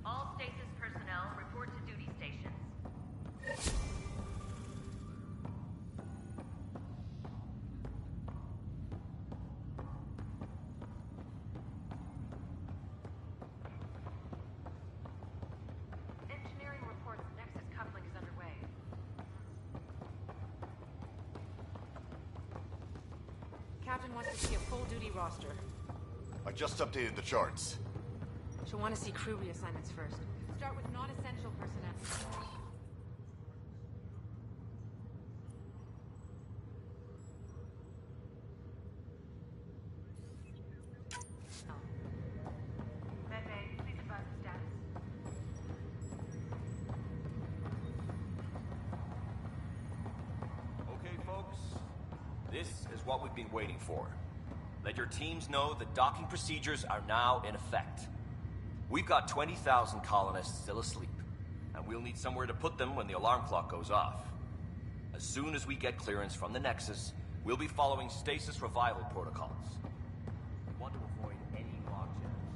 All stasis personnel report to duty stations. Engineering reports Nexus coupling is underway. Captain wants to see a full duty roster. I just updated the charts. She'll want to see crew reassignments first. Start with non-essential personnel. Medbay, please advise the status. Okay, folks. This is what we've been waiting for. Let your teams know that docking procedures are now in effect. We've got 20,000 colonists still asleep, and we'll need somewhere to put them when the alarm clock goes off. As soon as we get clearance from the Nexus, we'll be following stasis revival protocols. We want to avoid any logjams.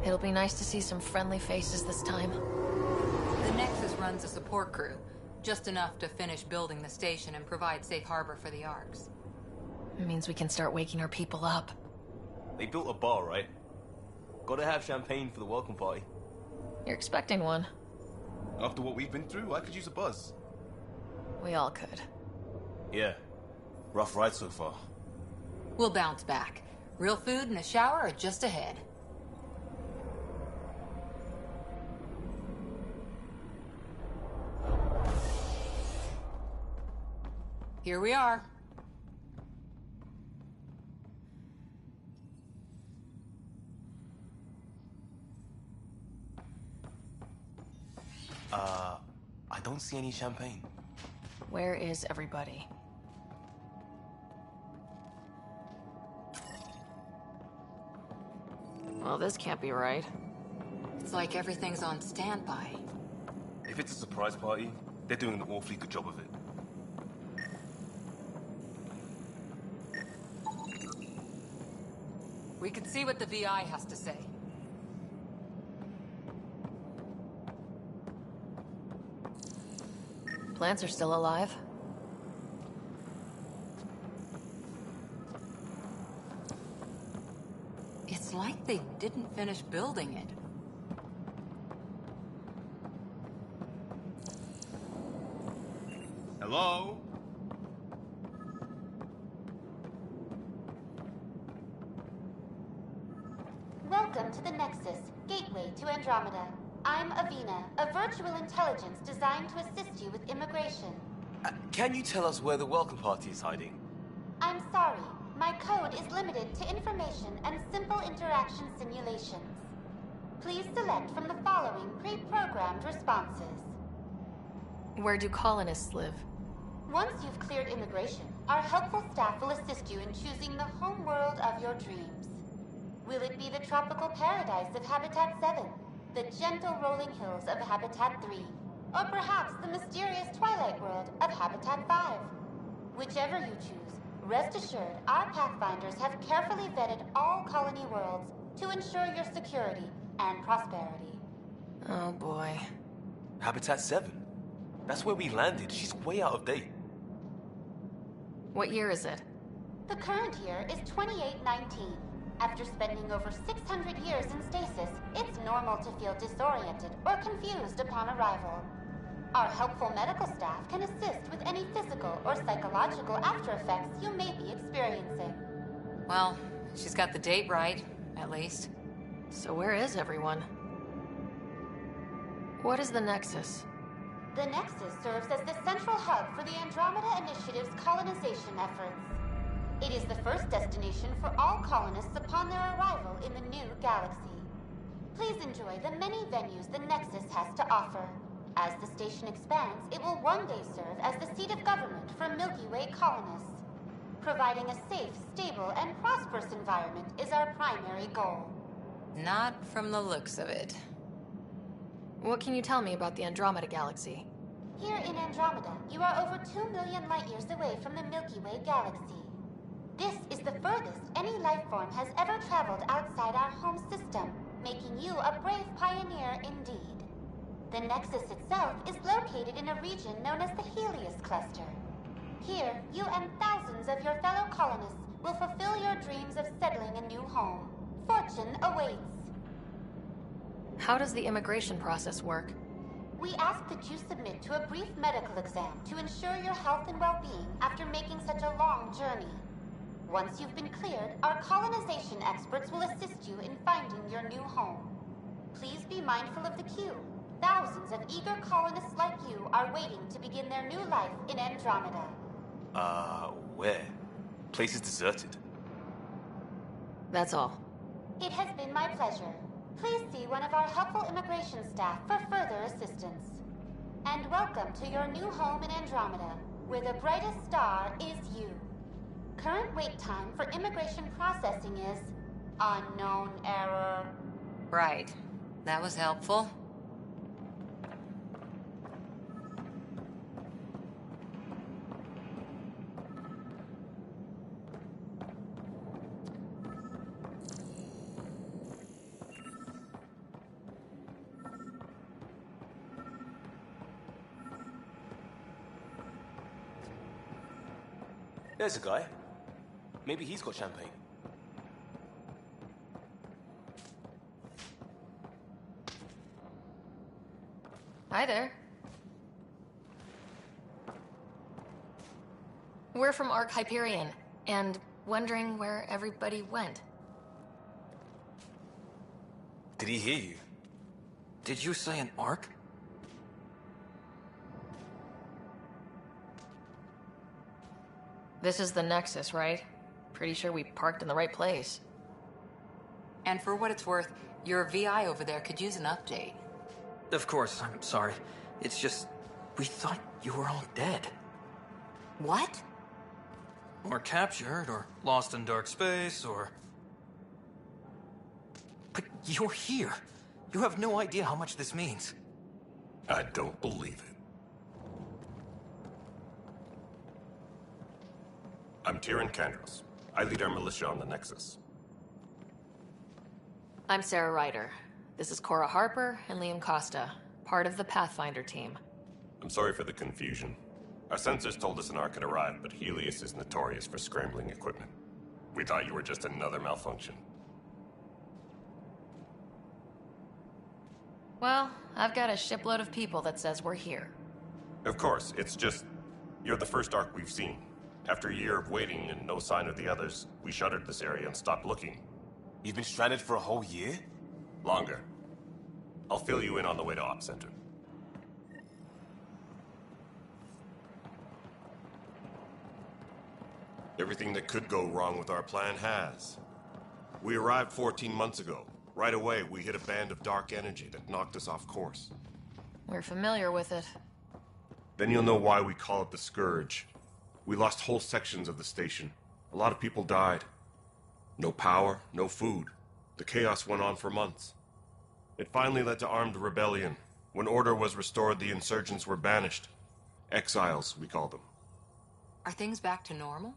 It'll be nice to see some friendly faces this time. The Nexus runs a support crew, just enough to finish building the station and provide safe harbor for the Arks. It means we can start waking our people up. They built a bar, right? Gotta have champagne for the welcome party. You're expecting one. After what we've been through, I could use a buzz. We all could. Yeah. Rough ride so far. We'll bounce back. Real food and a shower are just ahead. Here we are. I don't see any champagne. Where is everybody? Well, this can't be right. It's like everything's on standby. If it's a surprise party, they're doing an awfully good job of it. We could see what the VI has to say. Plants are still alive. It's like they didn't finish building it. Hello? Welcome to the Nexus, gateway to Andromeda. I'm Avina, a virtual intelligence designed to assist you with immigration. Can you tell us where the welcome party is hiding? I'm sorry, my code is limited to information and simple interaction simulations. Please select from the following pre-programmed responses. Where do colonists live? Once you've cleared immigration, our helpful staff will assist you in choosing the home world of your dreams. Will it be the tropical paradise of Habitat 7, the gentle rolling hills of Habitat 3, or perhaps the mysterious twilight world of Habitat 5? Whichever you choose, rest assured our Pathfinders have carefully vetted all colony worlds to ensure your security and prosperity. Oh boy. Habitat 7. That's where we landed. She's way out of date. What year is it? The current year is 2819. After spending over 600 years in stasis, it's normal to feel disoriented or confused upon arrival. Our helpful medical staff can assist with any physical or psychological after effects you may be experiencing. Well, she's got the date right, at least. So where is everyone? What is the Nexus? The Nexus serves as the central hub for the Andromeda Initiative's colonization efforts. It is the first destination for all colonists upon their arrival in the new galaxy. Please enjoy the many venues the Nexus has to offer. As the station expands, it will one day serve as the seat of government for Milky Way colonists. Providing a safe, stable, and prosperous environment is our primary goal. Not from the looks of it. What can you tell me about the Andromeda galaxy? Here in Andromeda, you are over 2 million light-years away from the Milky Way galaxy. This is the furthest any life form has ever traveled outside our home system, making you a brave pioneer indeed. The Nexus itself is located in a region known as the Helios Cluster. Here, you and thousands of your fellow colonists will fulfill your dreams of settling a new home. Fortune awaits. How does the immigration process work? We ask that you submit to a brief medical exam to ensure your health and well-being after making such a long journey. Once you've been cleared, our colonization experts will assist you in finding your new home. Please be mindful of the queue. Thousands of eager colonists like you are waiting to begin their new life in Andromeda. Where? Place is deserted. That's all. It has been my pleasure. Please see one of our helpful immigration staff for further assistance. And welcome to your new home in Andromeda, where the brightest star is you. Current wait time for immigration processing is unknown error. Right. That was helpful. There's a guy. Maybe he's got champagne. Hi there. We're from Ark Hyperion, and wondering where everybody went. Did he hear you? Did you say an arc? This is the Nexus, right? Pretty sure we parked in the right place. And for what it's worth, your VI over there could use an update. Of course, I'm sorry. It's just, we thought you were all dead. What? Or captured, or lost in dark space, or... But you're here. You have no idea how much this means. I don't believe it. I'm Tyrion Kandros. I lead our militia on the Nexus. I'm Sarah Ryder. This is Cora Harper and Liam Costa, part of the Pathfinder team. I'm sorry for the confusion. Our sensors told us an Ark had arrived, but Helios is notorious for scrambling equipment. We thought you were just another malfunction. Well, I've got a shipload of people that says we're here. Of course, it's just... You're the first Ark we've seen. After a year of waiting and no sign of the others, we shuttered this area and stopped looking. You've been stranded for a whole year? Longer. I'll fill you in on the way to Op Center. Everything that could go wrong with our plan has. We arrived 14 months ago. Right away, we hit a band of dark energy that knocked us off course. We're familiar with it. Then you'll know why we call it the Scourge. We lost whole sections of the station. A lot of people died. No power, no food. The chaos went on for months. It finally led to armed rebellion. When order was restored, the insurgents were banished. Exiles, we call them. Are things back to normal?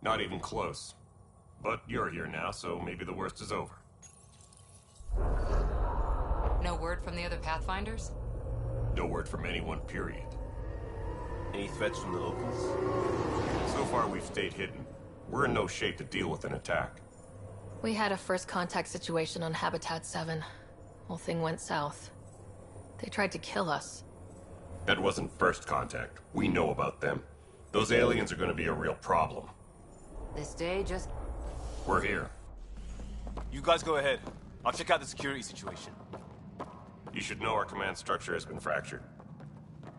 Not even close. But you're here now, so maybe the worst is over. No word from the other Pathfinders? No word from anyone, period. Any threats from the locals? So far, we've stayed hidden. We're in no shape to deal with an attack. We had a first contact situation on Habitat 7. Whole thing went south. They tried to kill us. That wasn't first contact. We know about them. Those aliens are going to be a real problem. This day just... We're here. You guys go ahead. I'll check out the security situation. You should know our command structure has been fractured.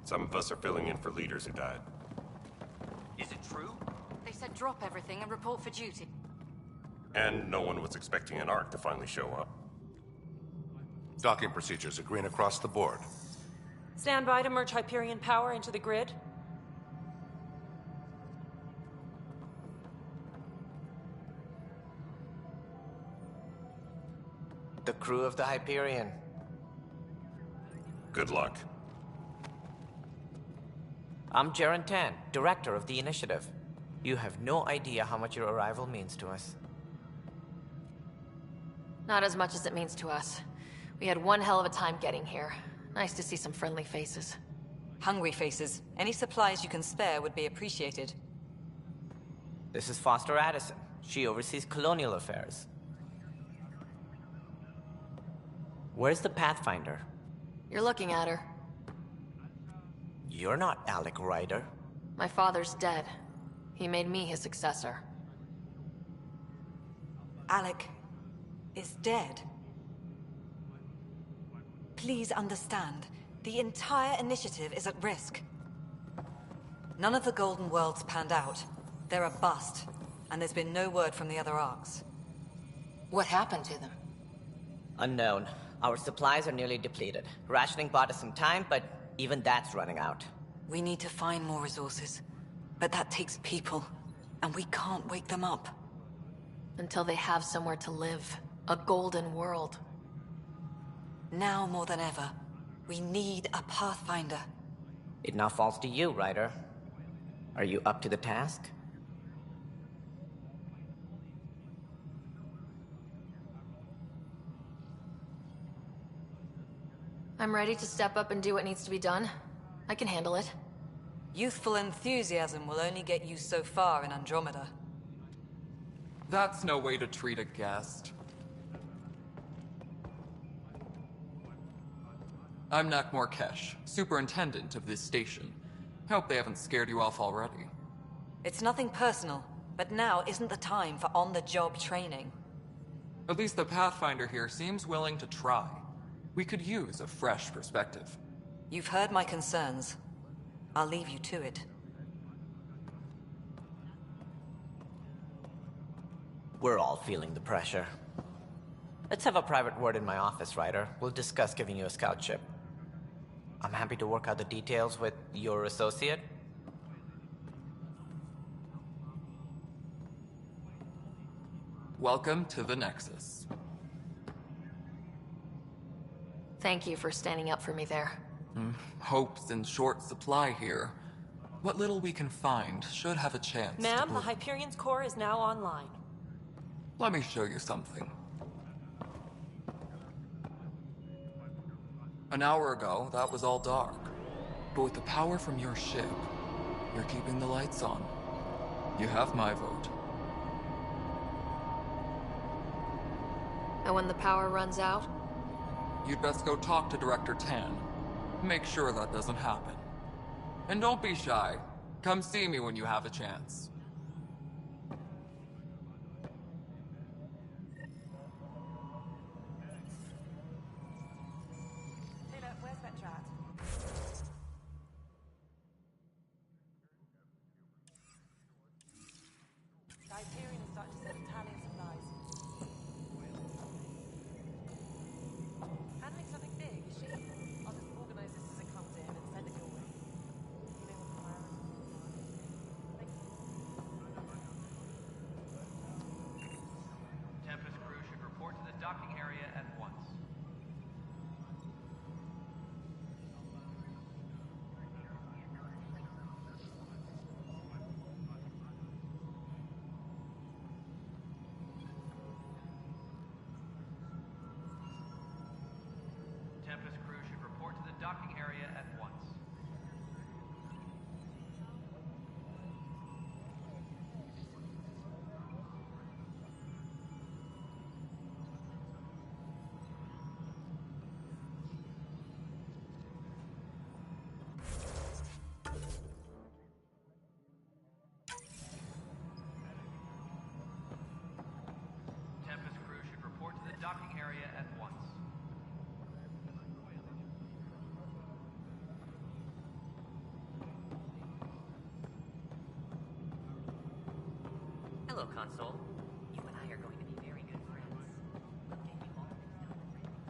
Some of us are filling in for leaders who died. Is it true? They said drop everything and report for duty. And no one was expecting an Ark to finally show up. Docking procedures are green across the board. Stand by to merge Hyperion power into the grid. The crew of the Hyperion. Good luck. I'm Jaren Tan, director of the initiative. You have no idea how much your arrival means to us. Not as much as it means to us. We had one hell of a time getting here. Nice to see some friendly faces. Hungry faces. Any supplies you can spare would be appreciated. This is Foster Addison. She oversees colonial affairs. Where's the Pathfinder? You're looking at her. You're not Alec Ryder. My father's dead. He made me his successor. Alec is dead. Please understand, the entire initiative is at risk. None of the Golden Worlds panned out. They're a bust, and there's been no word from the other arcs. What happened to them? Unknown. Our supplies are nearly depleted. Rationing bought us some time, but even that's running out. We need to find more resources, but that takes people, and we can't wake them up. Until they have somewhere to live. A golden world. Now more than ever, we need a Pathfinder. It now falls to you, Ryder. Are you up to the task? I'm ready to step up and do what needs to be done. I can handle it. Youthful enthusiasm will only get you so far in Andromeda. That's no way to treat a guest. I'm Nak Morkesh, superintendent of this station. Hope they haven't scared you off already. It's nothing personal, but now isn't the time for on-the-job training. At least the Pathfinder here seems willing to try. We could use a fresh perspective. You've heard my concerns. I'll leave you to it. We're all feeling the pressure. Let's have a private word in my office, Ryder. We'll discuss giving you a scout ship. I'm happy to work out the details with your associate. Welcome to the Nexus. Thank you for standing up for me there. Hope's in short supply here. What little we can find should have a chance Ma'am, to the Hyperion's core is now online. Let me show you something. An hour ago, that was all dark. But with the power from your ship, you're keeping the lights on. You have my vote. And when the power runs out? You'd best go talk to Director Tan. Make sure that doesn't happen. And don't be shy. Come see me when you have a chance. Taylor, where's that chat? The Hyperion is starting to send Italian supplies. Handling something big, is she? I'll just organize this as it comes in and send it your way. You know what the priority is. Thank you. Tempest crew should report to the docking area at once. Tempest crew should report to the docking area at once. Tempest crew should report to the docking area at once. Hello, Console. You and I are going to be very good friends. I'll take you all this stuff. Juicy power.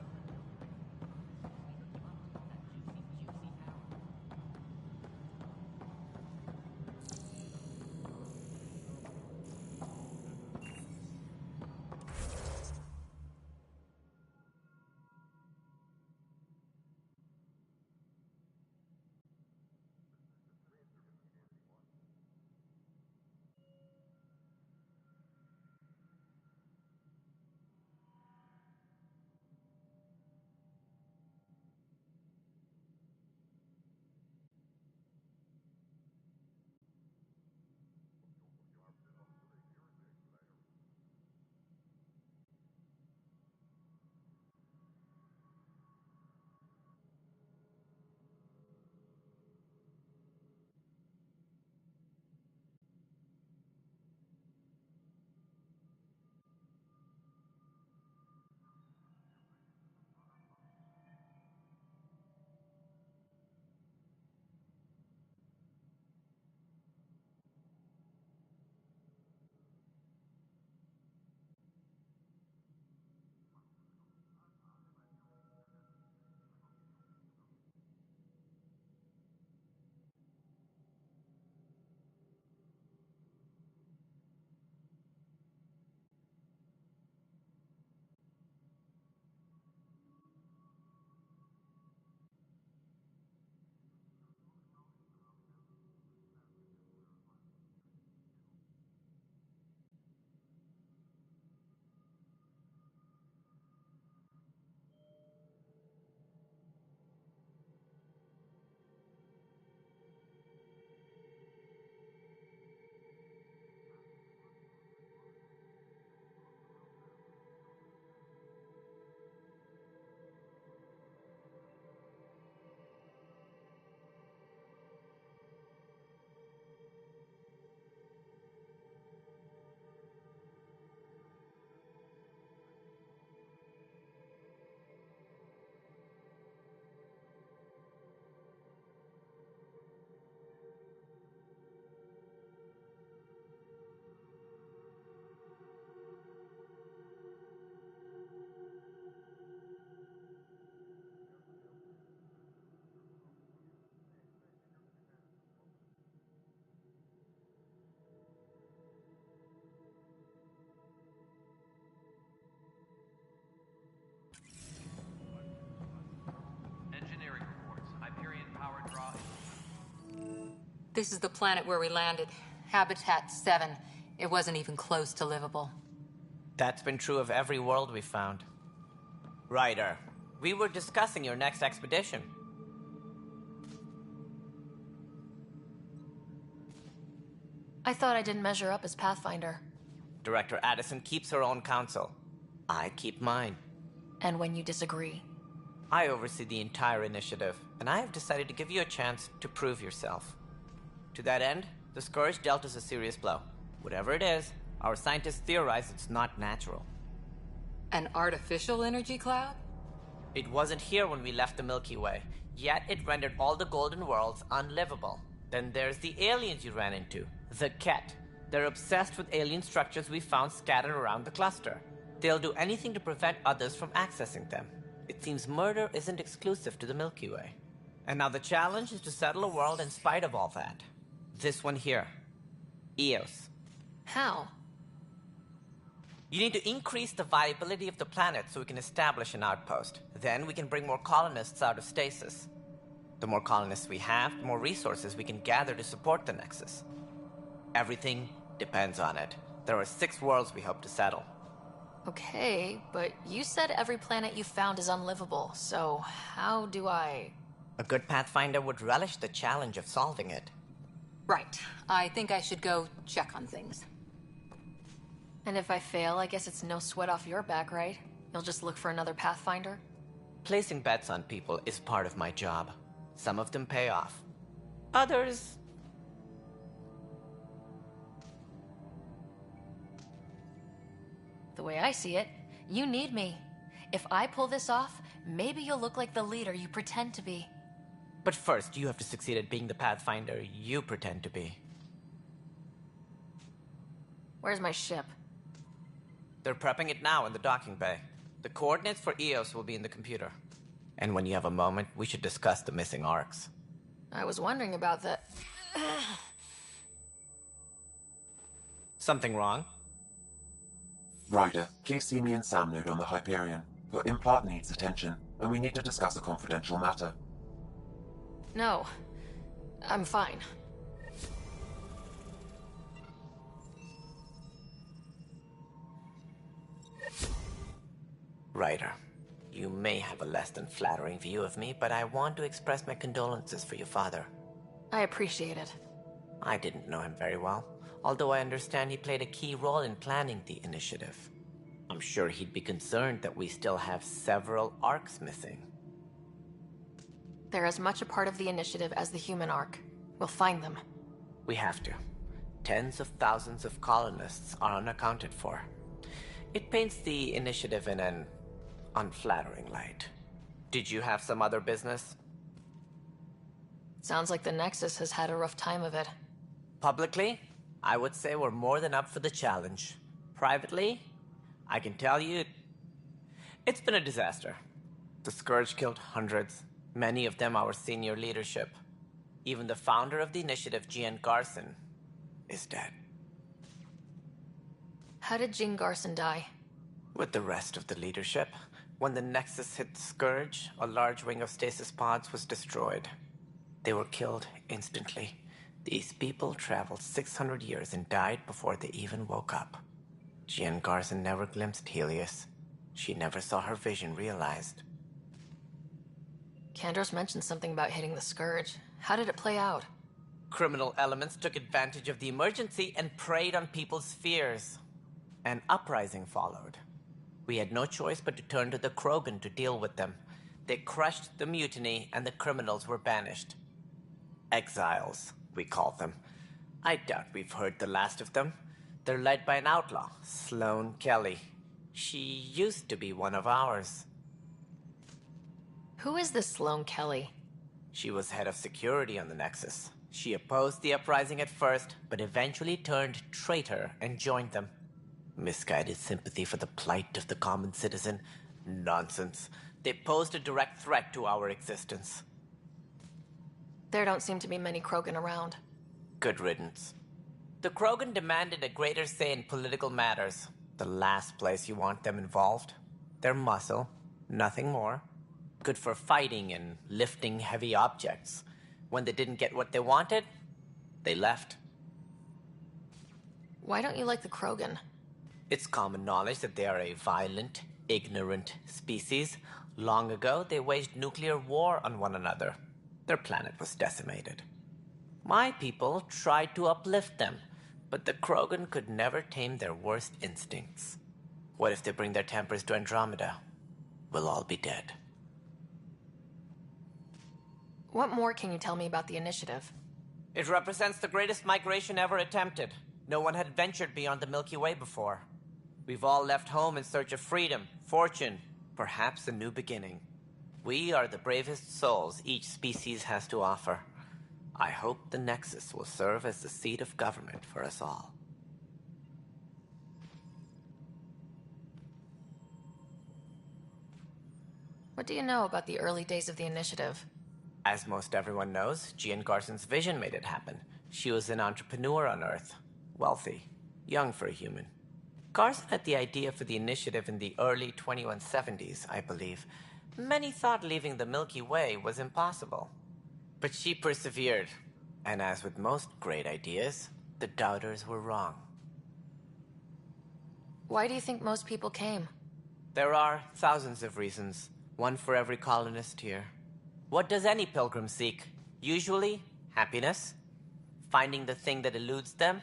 This is the planet where we landed. Habitat 7. It wasn't even close to livable. That's been true of every world we've found. Ryder, we were discussing your next expedition. I thought I didn't measure up as Pathfinder. Director Addison keeps her own counsel. I keep mine. And when you disagree? I oversee the entire initiative, and I have decided to give you a chance to prove yourself. To that end, the Scourge dealt us a serious blow. Whatever it is, our scientists theorize it's not natural. An artificial energy cloud? It wasn't here when we left the Milky Way, yet it rendered all the Golden Worlds unlivable. Then there's the aliens you ran into, the Ket. They're obsessed with alien structures we found scattered around the cluster. They'll do anything to prevent others from accessing them. It seems murder isn't exclusive to the Milky Way. And now the challenge is to settle a world in spite of all that. This one here. Eos. How? You need to increase the viability of the planet so we can establish an outpost. Then we can bring more colonists out of stasis. The more colonists we have, the more resources we can gather to support the Nexus. Everything depends on it. There are 6 worlds we hope to settle. Okay, but you said every planet you found is unlivable, so how do I... A good Pathfinder would relish the challenge of solving it. Right. I think I should go check on things. And if I fail, I guess it's no sweat off your back, right? You'll just look for another Pathfinder? Placing bets on people is part of my job. Some of them pay off. Others... The way I see it, you need me. If I pull this off, maybe you'll look like the leader you pretend to be. But first, you have to succeed at being the Pathfinder you pretend to be. Where's my ship? They're prepping it now in the docking bay. The coordinates for Eos will be in the computer. And when you have a moment, we should discuss the missing arcs. I was wondering about that. Something wrong? Ryder, Casey and Sam node on the Hyperion. Your implant needs attention, and we need to discuss a confidential matter. No. I'm fine. Ryder, you may have a less than flattering view of me, but I want to express my condolences for your father. I appreciate it. I didn't know him very well, although I understand he played a key role in planning the initiative. I'm sure he'd be concerned that we still have several arcs missing. They're as much a part of the initiative as the human arc. We'll find them. We have to. Tens of thousands of colonists are unaccounted for. It paints the initiative in an unflattering light. Did you have some other business? Sounds like the Nexus has had a rough time of it. Publicly, I would say we're more than up for the challenge. Privately, I can tell you, it's been a disaster. The Scourge killed hundreds, many of them our senior leadership. Even the founder of the initiative, Gian Garson, is dead. How did Jean Garson die? With the rest of the leadership, when the Nexus hit the Scourge, a large wing of stasis pods was destroyed. They were killed instantly. These people traveled 600 years and died before they even woke up. Jean Garson never glimpsed Helios. She never saw her vision realized. Kandros mentioned something about hitting the Scourge. How did it play out? Criminal elements took advantage of the emergency and preyed on people's fears. An uprising followed. We had no choice but to turn to the Krogan to deal with them. They crushed the mutiny and the criminals were banished. Exiles, we call them. I doubt we've heard the last of them. They're led by an outlaw, Sloane Kelly. She used to be one of ours. Who is this Sloane Kelly? She was head of security on the Nexus. She opposed the uprising at first, but eventually turned traitor and joined them. Misguided sympathy for the plight of the common citizen? Nonsense. They posed a direct threat to our existence. There don't seem to be many Krogan around. Good riddance. The Krogan demanded a greater say in political matters. The last place you want them involved. Their muscle, nothing more. Good for fighting and lifting heavy objects. When they didn't get what they wanted, They left. Why don't you like the Krogan? It's common knowledge that they are a violent, ignorant species. Long ago, they waged nuclear war on one another. Their planet was decimated. My people tried to uplift them, but the Krogan could never tame their worst instincts. What if they bring their tempers to Andromeda? We'll all be dead. What more can you tell me about the initiative? It represents the greatest migration ever attempted. No one had ventured beyond the Milky Way before. We've all left home in search of freedom, fortune, perhaps a new beginning. We are the bravest souls each species has to offer. I hope the Nexus will serve as the seat of government for us all. What do you know about the early days of the initiative? As most everyone knows, Jean Garson's vision made it happen. She was an entrepreneur on Earth. Wealthy. Young for a human. Garson had the idea for the initiative in the early 2170s, I believe. Many thought leaving the Milky Way was impossible. But she persevered. And as with most great ideas, the doubters were wrong. Why do you think most people came? There are thousands of reasons, one for every colonist here. What does any pilgrim seek? Usually, happiness. Finding the thing that eludes them,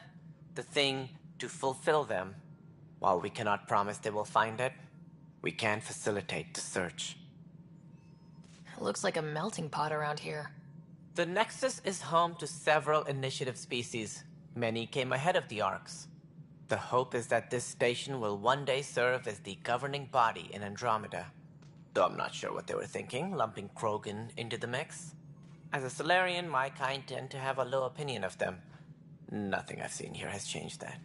the thing to fulfill them. While we cannot promise they will find it, we can facilitate the search. It looks like a melting pot around here. The Nexus is home to several initiative species. Many came ahead of the Arks. The hope is that this station will one day serve as the governing body in Andromeda. Though I'm not sure what they were thinking, lumping Krogan into the mix. As a Solarian, my kind tend to have a low opinion of them. Nothing I've seen here has changed that.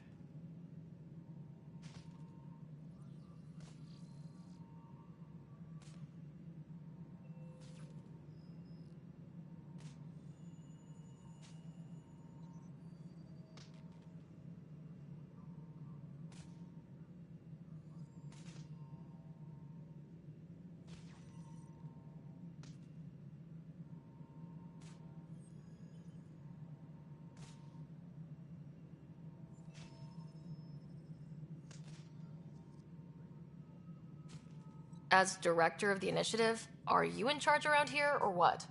As director of the initiative, are you in charge around here, or what?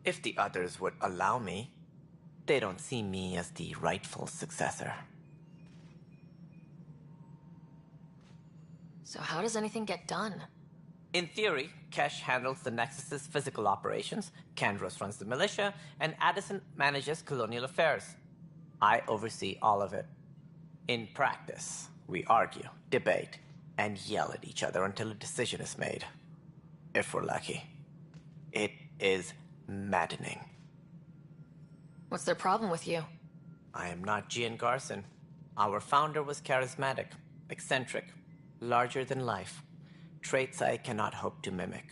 If the others would allow me, they don't see me as the rightful successor. So how does anything get done? In theory, Kesh handles the Nexus's physical operations, Kandros runs the militia, and Addison manages colonial affairs. I oversee all of it. In practice, we argue, debate, and yell at each other until a decision is made. If we're lucky. It is maddening. What's their problem with you? I am not Gian Garson. Our founder was charismatic, eccentric, larger than life. Traits I cannot hope to mimic.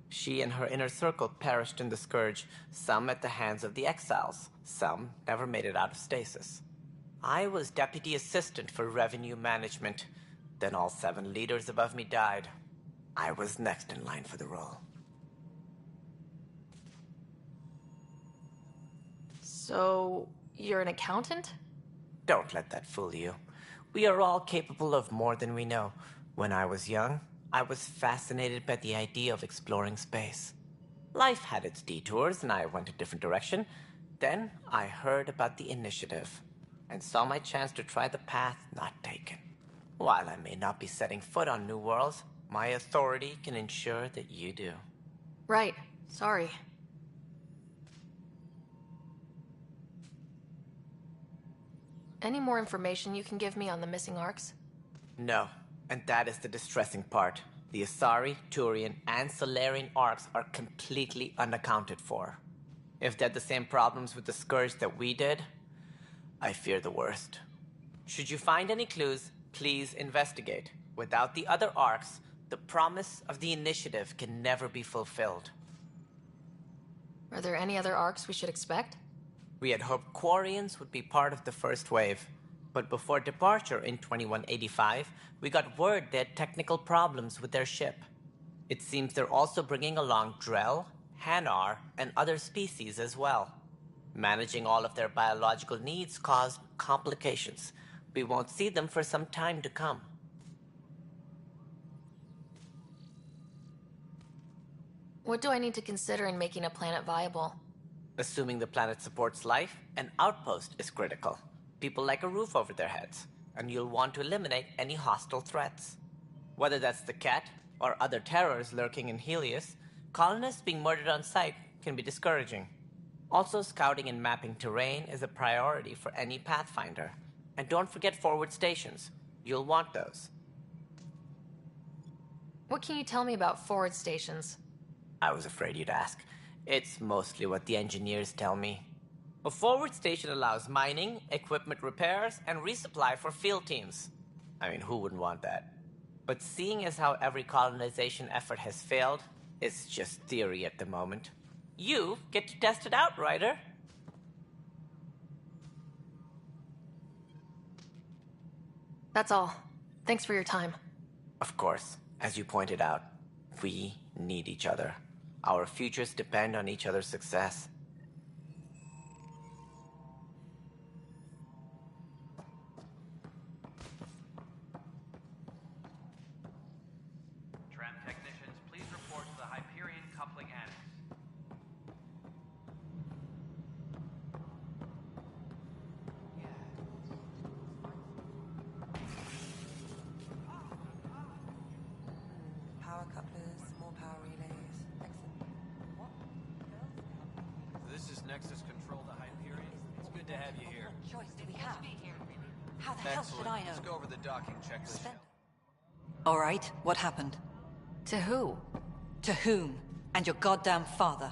She and her inner circle perished in the Scourge, some at the hands of the Exiles, some never made it out of stasis. I was deputy assistant for revenue management. Then all 7 leaders above me died. I was next in line for the role. So, you're an accountant? Don't let that fool you. We are all capable of more than we know. When I was young, I was fascinated by the idea of exploring space. Life had its detours, and I went a different direction. Then I heard about the initiative, and saw my chance to try the path not taken. While I may not be setting foot on new worlds, my authority can ensure that you do. Right. Sorry. Any more information you can give me on the missing Arks? No, and that is the distressing part. The Asari, Turian, and Solarian Arks are completely unaccounted for. If they had the same problems with the Scourge that we did, I fear the worst. Should you find any clues, please investigate. Without the other Arks, the promise of the initiative can never be fulfilled. Are there any other Arks we should expect? We had hoped Quarians would be part of the first wave, but before departure in 2185, we got word they had technical problems with their ship. It seems they're also bringing along Drell, Hanar, and other species as well. Managing all of their biological needs caused complications. We won't see them for some time to come. What do I need to consider in making a planet viable? Assuming the planet supports life, an outpost is critical. People like a roof over their heads, and you'll want to eliminate any hostile threats. Whether that's the cat or other terrors lurking in Helios, colonists being murdered on sight can be discouraging. Also, scouting and mapping terrain is a priority for any Pathfinder. And don't forget forward stations. You'll want those. What can you tell me about forward stations? I was afraid you'd ask. It's mostly what the engineers tell me. A forward station allows mining, equipment repairs, and resupply for field teams. I mean, who wouldn't want that? But seeing as how every colonization effort has failed, it's just theory at the moment. You get to test it out, Ryder. That's all. Thanks for your time. Of course, as you pointed out, we need each other. Our futures depend on each other's success. Tram technicians, please report to the Hyperion coupling annex. Power couplers, more power relays. Excellent. What This is Nexus Control to Hyperion. It's good to have you here. choice do we have? How the hell should I know? Let's go over the docking checklist. All right, what happened? To who? To whom? And your goddamn father.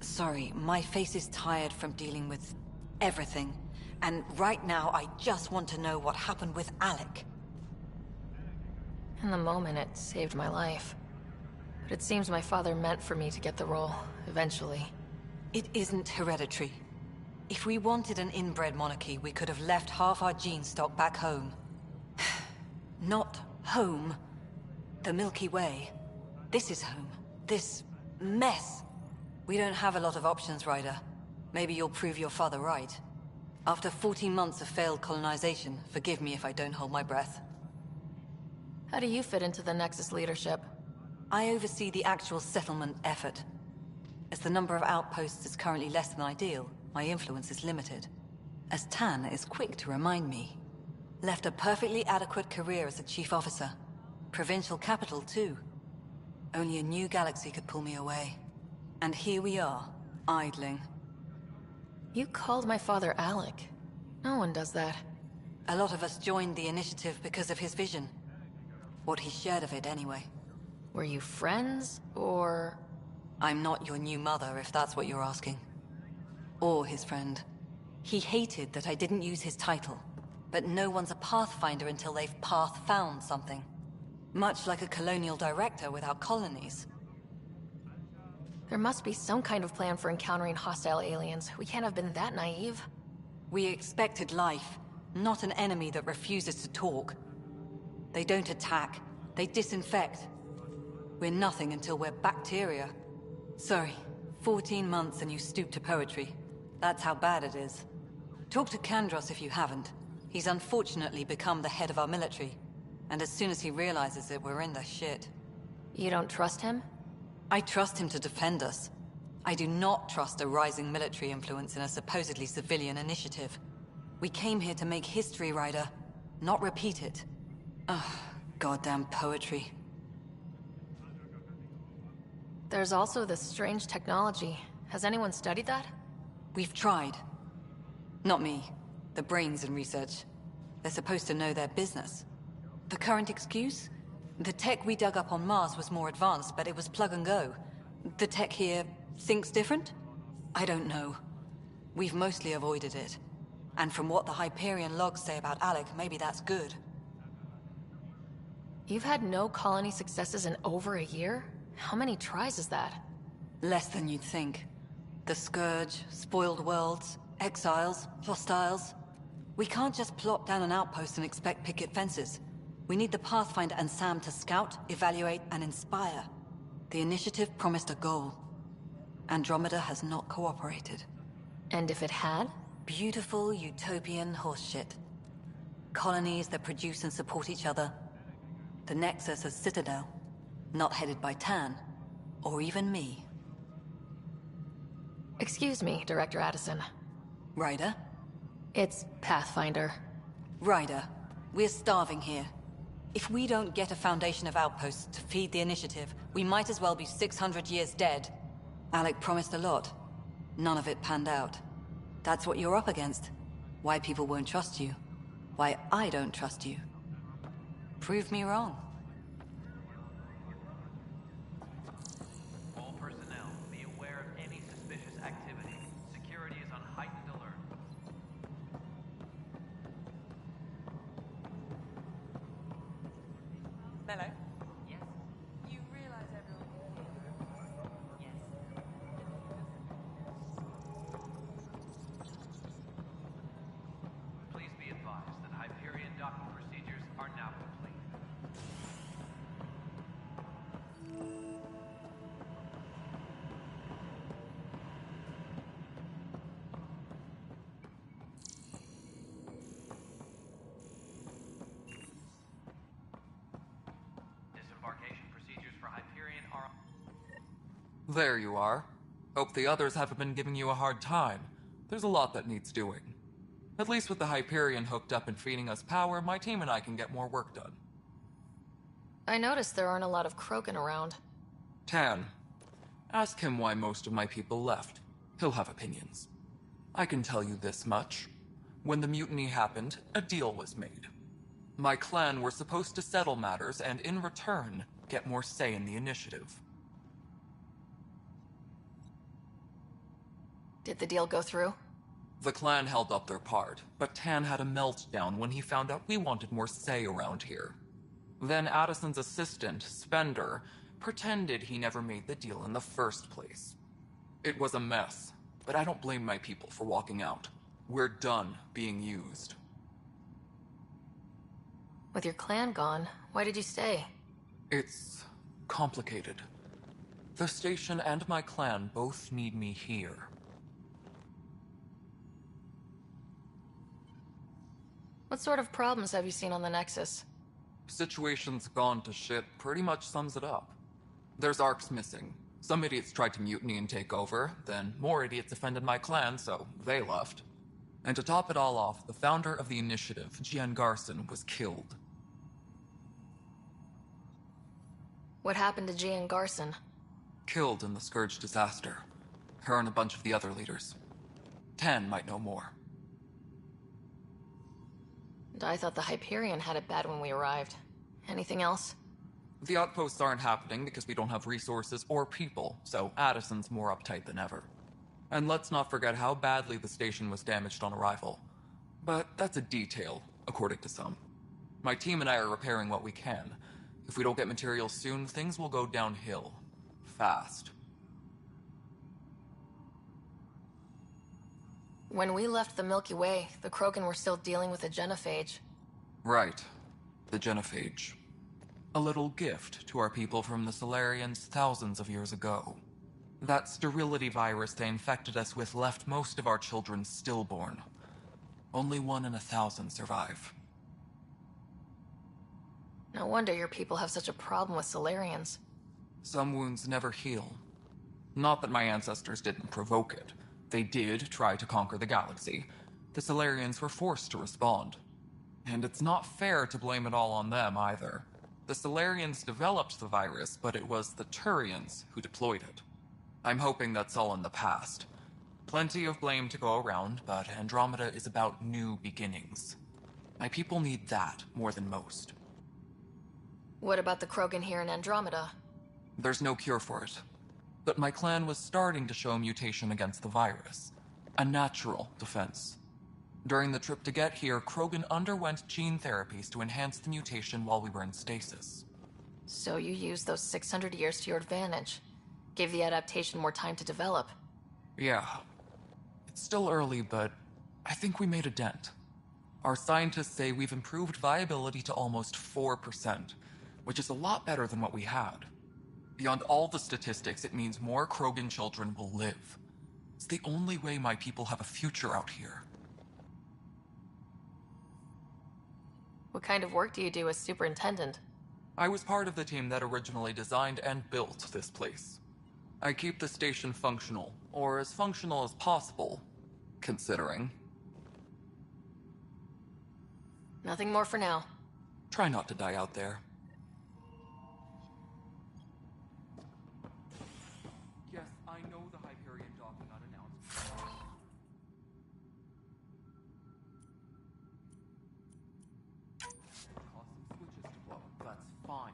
Sorry, my face is tired from dealing with everything. And right now, I just want to know what happened with Alec. In the moment, it saved my life. But it seems my father meant for me to get the role, eventually. It isn't hereditary. If we wanted an inbred monarchy, we could have left half our gene stock back home. Not home. The Milky Way. This is home. This mess. We don't have a lot of options, Ryder. Maybe you'll prove your father right. After 14 months of failed colonization, forgive me if I don't hold my breath. How do you fit into the Nexus leadership? I oversee the actual settlement effort. As the number of outposts is currently less than ideal, my influence is limited. As Tan is quick to remind me. Left a perfectly adequate career as a chief officer. Provincial capital, too. Only a new galaxy could pull me away. And here we are, idling. You called my father Alec. No one does that. A lot of us joined the initiative because of his vision. What he shared of it, anyway. Were you friends, or...? I'm not your new mother, if that's what you're asking. Or his friend. He hated that I didn't use his title. But no one's a Pathfinder until they've path-found something. Much like a colonial director without colonies. There must be some kind of plan for encountering hostile aliens. We can't have been that naive. We expected life, not an enemy that refuses to talk. They don't attack, they disinfect. We're nothing until we're bacteria. Sorry, 14 months and you stoop to poetry. That's how bad it is. Talk to Kandros if you haven't. He's unfortunately become the head of our military. And as soon as he realizes it, we're in the shit. You don't trust him? I trust him to defend us. I do not trust a rising military influence in a supposedly civilian initiative. We came here to make history, Ryder, not repeat it. Ugh, goddamn poetry. There's also this strange technology. Has anyone studied that? We've tried. Not me. The brains in research. They're supposed to know their business. The current excuse? The tech we dug up on Mars was more advanced, but it was plug and go. The tech here thinks different? I don't know. We've mostly avoided it. And from what the Hyperion logs say about Alec, maybe that's good. You've had no colony successes in over a year? How many tries is that? Less than you'd think. The Scourge, spoiled worlds, exiles, hostiles. We can't just plop down an outpost and expect picket fences. We need the Pathfinder and Sam to scout, evaluate, and inspire. The initiative promised a goal. Andromeda has not cooperated. And if it had? Beautiful utopian horseshit. Colonies that produce and support each other. The Nexus as Citadel, not headed by Tan, or even me. Excuse me, Director Addison. Ryder? It's Pathfinder. Ryder, we're starving here. If we don't get a foundation of outposts to feed the initiative, we might as well be 600 years dead. Alec promised a lot. None of it panned out. That's what you're up against. Why people won't trust you. Why I don't trust you. Prove me wrong. All personnel, be aware of any suspicious activity. Security is on heightened alert. Mello? Yes? You realize everyone here? Yes. Please be advised that Hyperion docking procedures are now complete. Disembarkation procedures for Hyperion are... There you are. Hope the others haven't been giving you a hard time. There's a lot that needs doing. At least with the Hyperion hooked up and feeding us power, my team and I can get more work done. I noticed there aren't a lot of Krogan around. Tan. Ask him why most of my people left. He'll have opinions. I can tell you this much. When the mutiny happened, a deal was made. My clan were supposed to settle matters and, in return, get more say in the initiative. Did the deal go through? The clan held up their part, but Tan had a meltdown when he found out we wanted more say around here. Then Addison's assistant, Spender, pretended he never made the deal in the first place. It was a mess, but I don't blame my people for walking out. We're done being used. With your clan gone, why did you stay? It's complicated. The station and my clan both need me here. What sort of problems have you seen on the Nexus? Situation's gone to shit pretty much sums it up. There's arcs missing. Some idiots tried to mutiny and take over, then more idiots offended my clan, so they left. And to top it all off, the founder of the initiative, Gian Garson, was killed. What happened to Gian Garson? Killed in the Scourge disaster. Her and a bunch of the other leaders. Tan might know more. And I thought the Hyperion had it bad when we arrived. Anything else? The outposts aren't happening because we don't have resources or people, so Addison's more uptight than ever. And let's not forget how badly the station was damaged on arrival. But that's a detail, according to some. My team and I are repairing what we can. If we don't get materials soon, things will go downhill. Fast. When we left the Milky Way, the Krogan were still dealing with the genophage. Right. The genophage. A little gift to our people from the Solarians thousands of years ago. That sterility virus they infected us with left most of our children stillborn. Only 1 in 1,000 survive. No wonder your people have such a problem with Solarians. Some wounds never heal. Not that my ancestors didn't provoke it. They did try to conquer the galaxy. The Solarians were forced to respond. And it's not fair to blame it all on them, either. The Solarians developed the virus, but it was the Turians who deployed it. I'm hoping that's all in the past. Plenty of blame to go around, but Andromeda is about new beginnings. My people need that more than most. What about the Krogan here in Andromeda? There's no cure for it. But my clan was starting to show mutation against the virus. A natural defense. During the trip to get here, Krogan underwent gene therapies to enhance the mutation while we were in stasis. So you used those 600 years to your advantage. Gave the adaptation more time to develop. Yeah. It's still early, but I think we made a dent. Our scientists say we've improved viability to almost 4%, which is a lot better than what we had. Beyond all the statistics, it means more Krogan children will live. It's the only way my people have a future out here. What kind of work do you do as superintendent? I was part of the team that originally designed and built this place. I keep the station functional, or as functional as possible, considering. Nothing more for now. Try not to die out there. Yes, I know the Hyperion docking unannounced. Cause some switches to blow. That's fine.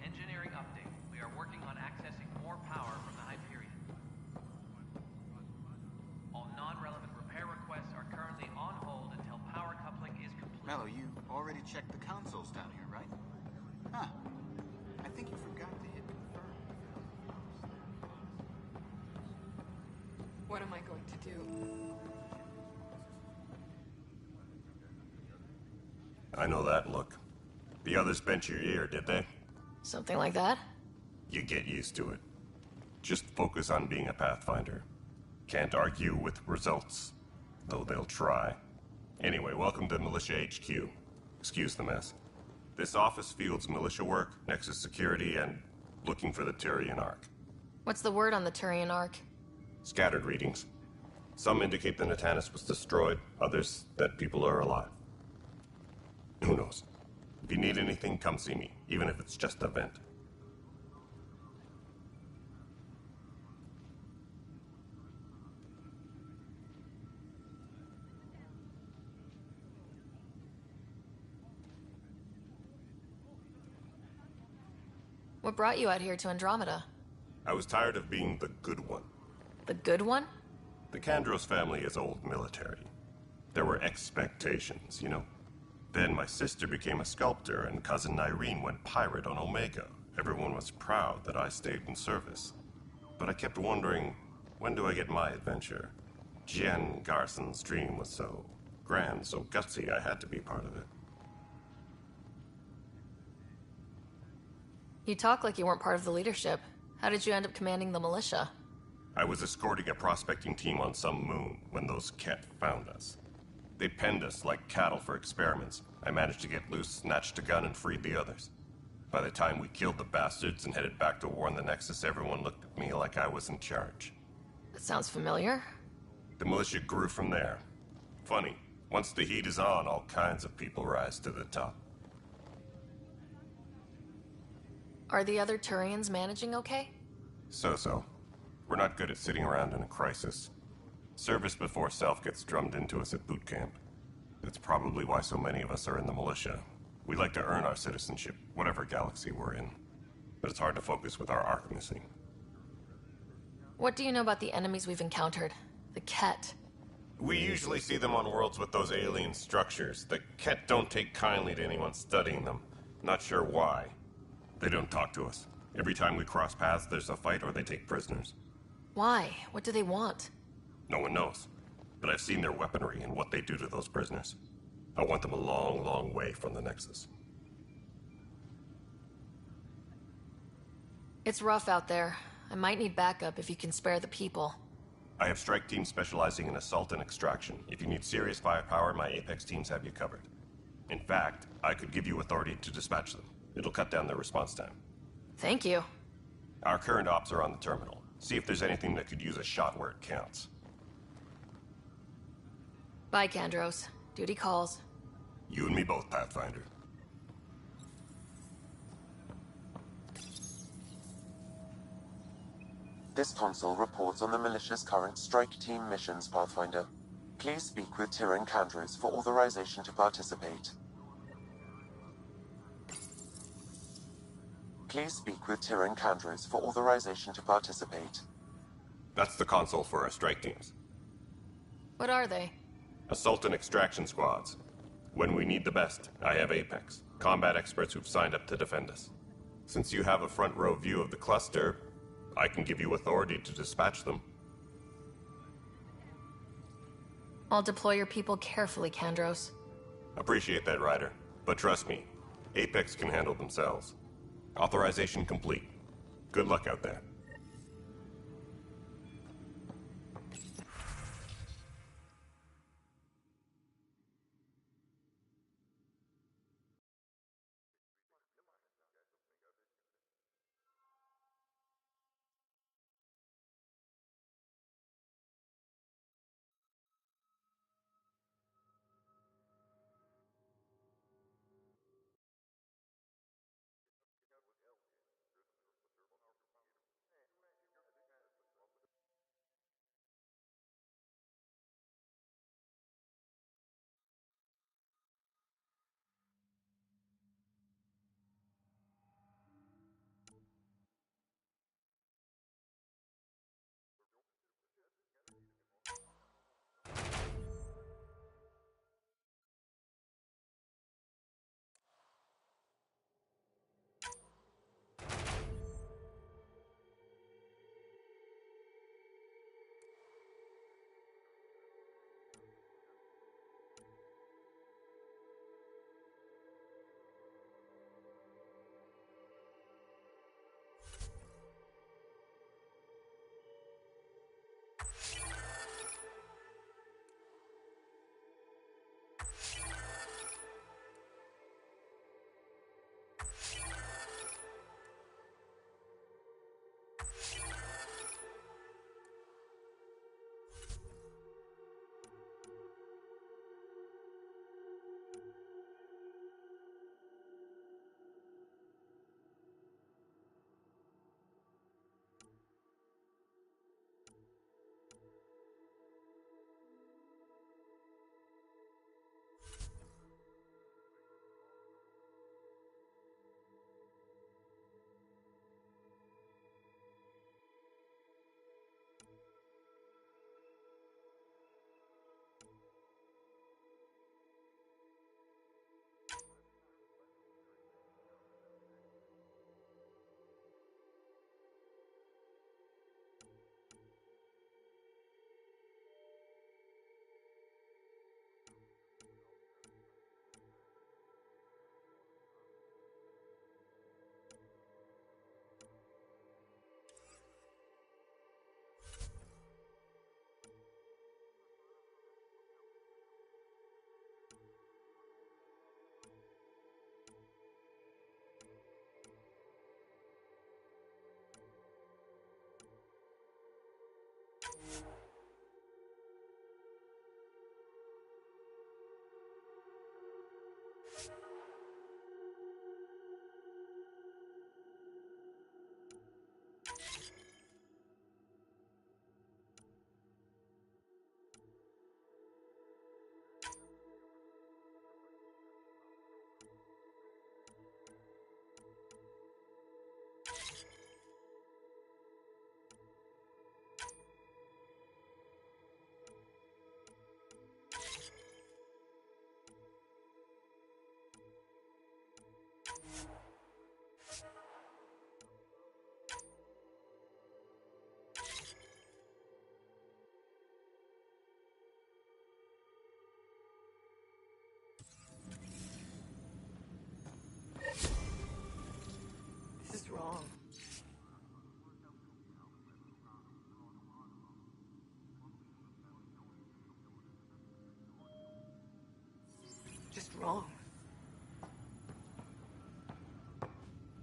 Engineering update. We are working on accessing more power from the Hyperion. All non-relevant repair requests are currently on hold until power coupling is complete. Mello, you already checked the consoles down here, right? Huh. I think you forgot to hit confirm. What am I going to do? I know that look. The others bent your ear, did they? Something like that? You get used to it. Just focus on being a Pathfinder. Can't argue with results, though they'll try. Anyway, welcome to Militia HQ. Excuse the mess. This office fields militia work, Nexus security, and looking for the Turian Ark. What's the word on the Turian Ark? Scattered readings. Some indicate the Natanus was destroyed, others that people are alive. Who knows? If you need anything, come see me, even if it's just a vent. What brought you out here to Andromeda? I was tired of being the good one. The good one? The Kandros family is old military. There were expectations, you know. Then my sister became a sculptor, and cousin Irene went pirate on Omega. Everyone was proud that I stayed in service. But I kept wondering, when do I get my adventure? Jen Garson's dream was so grand, so gutsy, I had to be part of it. You talk like you weren't part of the leadership. How did you end up commanding the militia? I was escorting a prospecting team on some moon when those Ket found us. They penned us like cattle for experiments. I managed to get loose, snatched a gun, and freed the others. By the time we killed the bastards and headed back to warn the Nexus, everyone looked at me like I was in charge. That sounds familiar. The militia grew from there. Funny, once the heat is on, all kinds of people rise to the top. Are the other Turians managing okay? So-so. We're not good at sitting around in a crisis. Service before self gets drummed into us at boot camp. That's probably why so many of us are in the militia. We like to earn our citizenship, whatever galaxy we're in. But it's hard to focus with our arc missing. What do you know about the enemies we've encountered? The Ket. We usually see them on worlds with those alien structures. The Ket don't take kindly to anyone studying them. Not sure why. They don't talk to us. Every time we cross paths, there's a fight or they take prisoners. Why? What do they want? No one knows. But I've seen their weaponry and what they do to those prisoners. I want them a long, long way from the Nexus. It's rough out there. I might need backup if you can spare the people. I have strike teams specializing in assault and extraction. If you need serious firepower, my Apex teams have you covered. In fact, I could give you authority to dispatch them. It'll cut down their response time. Thank you. Our current ops are on the terminal. See if there's anything that could use a shot where it counts. Bye, Kandros. Duty calls. You and me both, Pathfinder. This console reports on the militia's current strike team missions, Pathfinder. Please speak with Tyrion Kandros for authorization to participate. Please speak with Tyrion Kandros for authorization to participate. That's the console for our strike teams. What are they? Assault and extraction squads. When we need the best, I have Apex, combat experts who've signed up to defend us. Since you have a front row view of the cluster, I can give you authority to dispatch them. I'll deploy your people carefully, Kandros. Appreciate that, Ryder. But trust me, Apex can handle themselves. Authorization complete. Good luck out there.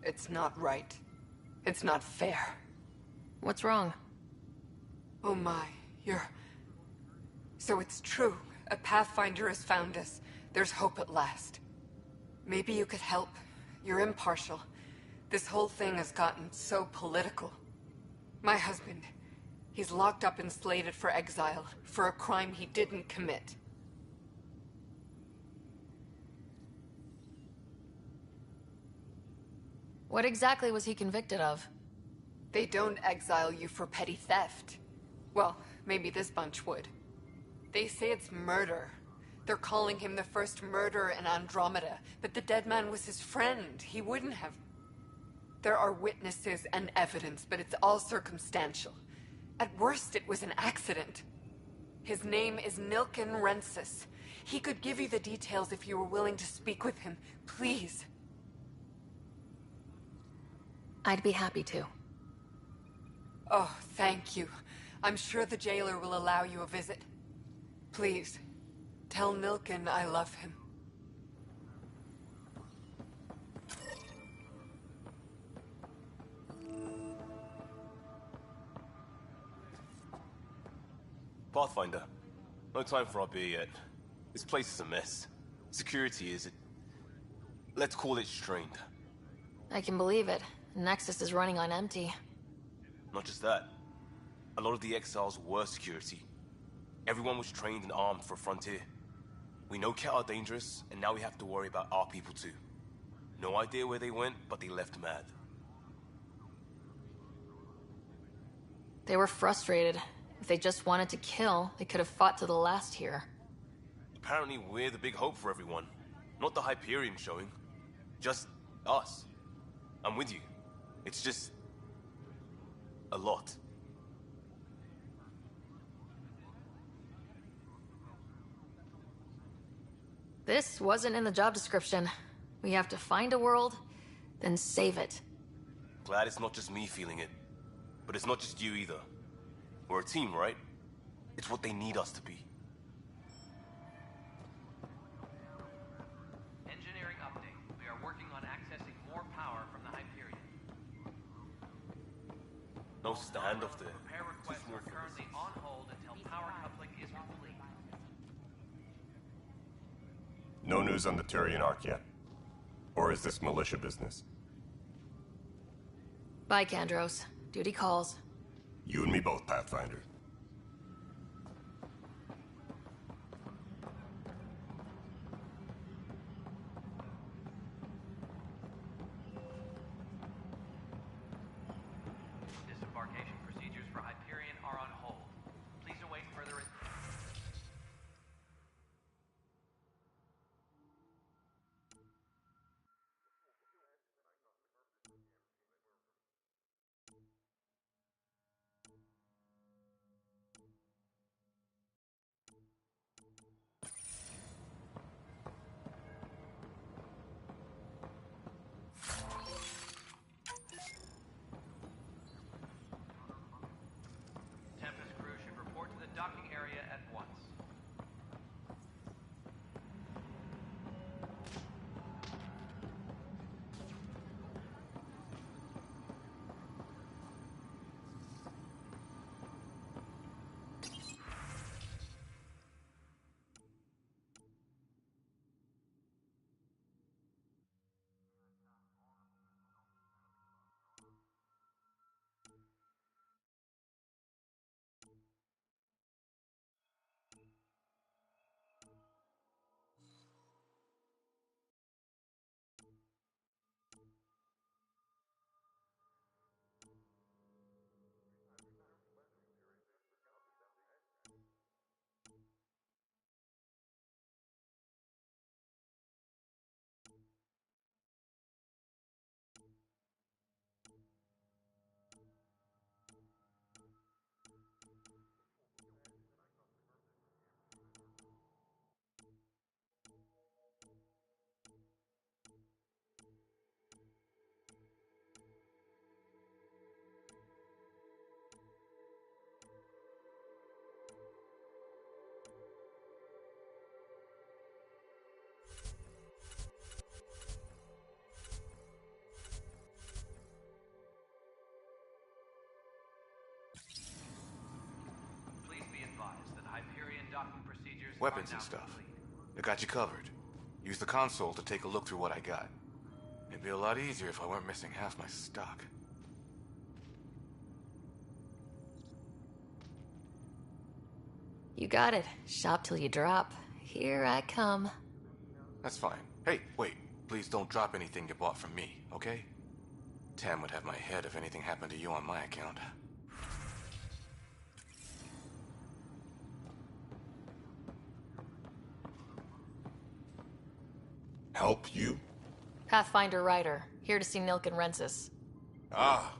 It's not right. It's not fair. What's wrong? Oh my, you're... So it's true. A Pathfinder has found us. There's hope at last. Maybe you could help. You're impartial. This whole thing has gotten so political. My husband, he's locked up and slated for exile for a crime he didn't commit. What exactly was he convicted of? They don't exile you for petty theft. Well, maybe this bunch would. They say it's murder. They're calling him the first murderer in Andromeda, but the dead man was his friend. He wouldn't have... There are witnesses and evidence, but it's all circumstantial. At worst, it was an accident. His name is Nilken Rensis. He could give you the details if you were willing to speak with him. Please. I'd be happy to. Oh, thank you. I'm sure the jailer will allow you a visit. Please, tell Nilken I love him. Pathfinder, no time for our beer yet. This place is a mess. Security is... let's call it strained. I can believe it. Nexus is running on empty. Not just that. A lot of the exiles were security. Everyone was trained and armed for Frontier. We know Ket are dangerous, and now we have to worry about our people too. No idea where they went, but they left mad. They were frustrated. If they just wanted to kill, they could have fought to the last here. Apparently we're the big hope for everyone. Not the Hyperion showing. Just us. I'm with you. It's just... a lot. This wasn't in the job description. We have to find a world, then save it. Glad it's not just me feeling it. But it's not just you either. We're a team, right? It's what they need us to be. Engineering update. We are working on accessing more power from the Hyperion. No standoff there. Repair requests are currently on hold until power coupling is complete. No news on the Turian Ark yet? Or is this militia business? Bye, Kandros. Duty calls. You and me both, Pathfinder. Disembarkation procedures for Hyperion are on hold. Please await further... weapons and stuff. I got you covered. Use the console to take a look through what I got. It'd be a lot easier if I weren't missing half my stock. You got it. Shop till you drop. Here I come. That's fine. Hey, wait. Please don't drop anything you bought from me, okay? Tam would have my head if anything happened to you on my account. Help you? Pathfinder Ryder, here to see Nilk and Rensis. Ah,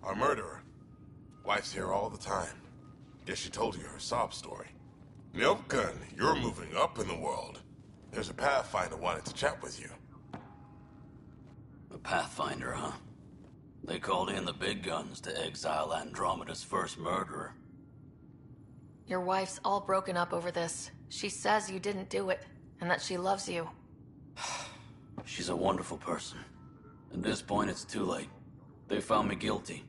our murderer. Wife's here all the time. Guess she told you her sob story. Nilken, you're moving up in the world. There's a Pathfinder wanted to chat with you. A Pathfinder, huh? They called in the big guns to exile Andromeda's first murderer. Your wife's all broken up over this. She says you didn't do it, and that she loves you. She's a wonderful person. At this point, it's too late. They found me guilty.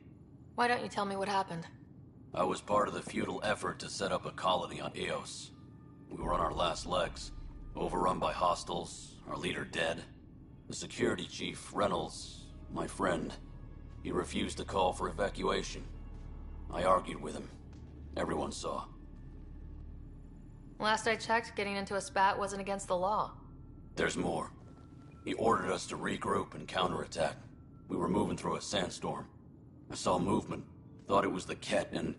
Why don't you tell me what happened? I was part of the futile effort to set up a colony on Eos. We were on our last legs, overrun by hostiles, our leader dead. The security chief, Reynolds, my friend, he refused to call for evacuation. I argued with him. Everyone saw. Last I checked, getting into a spat wasn't against the law. There's more. He ordered us to regroup and counterattack. We were moving through a sandstorm. I saw movement, thought it was the Ket, and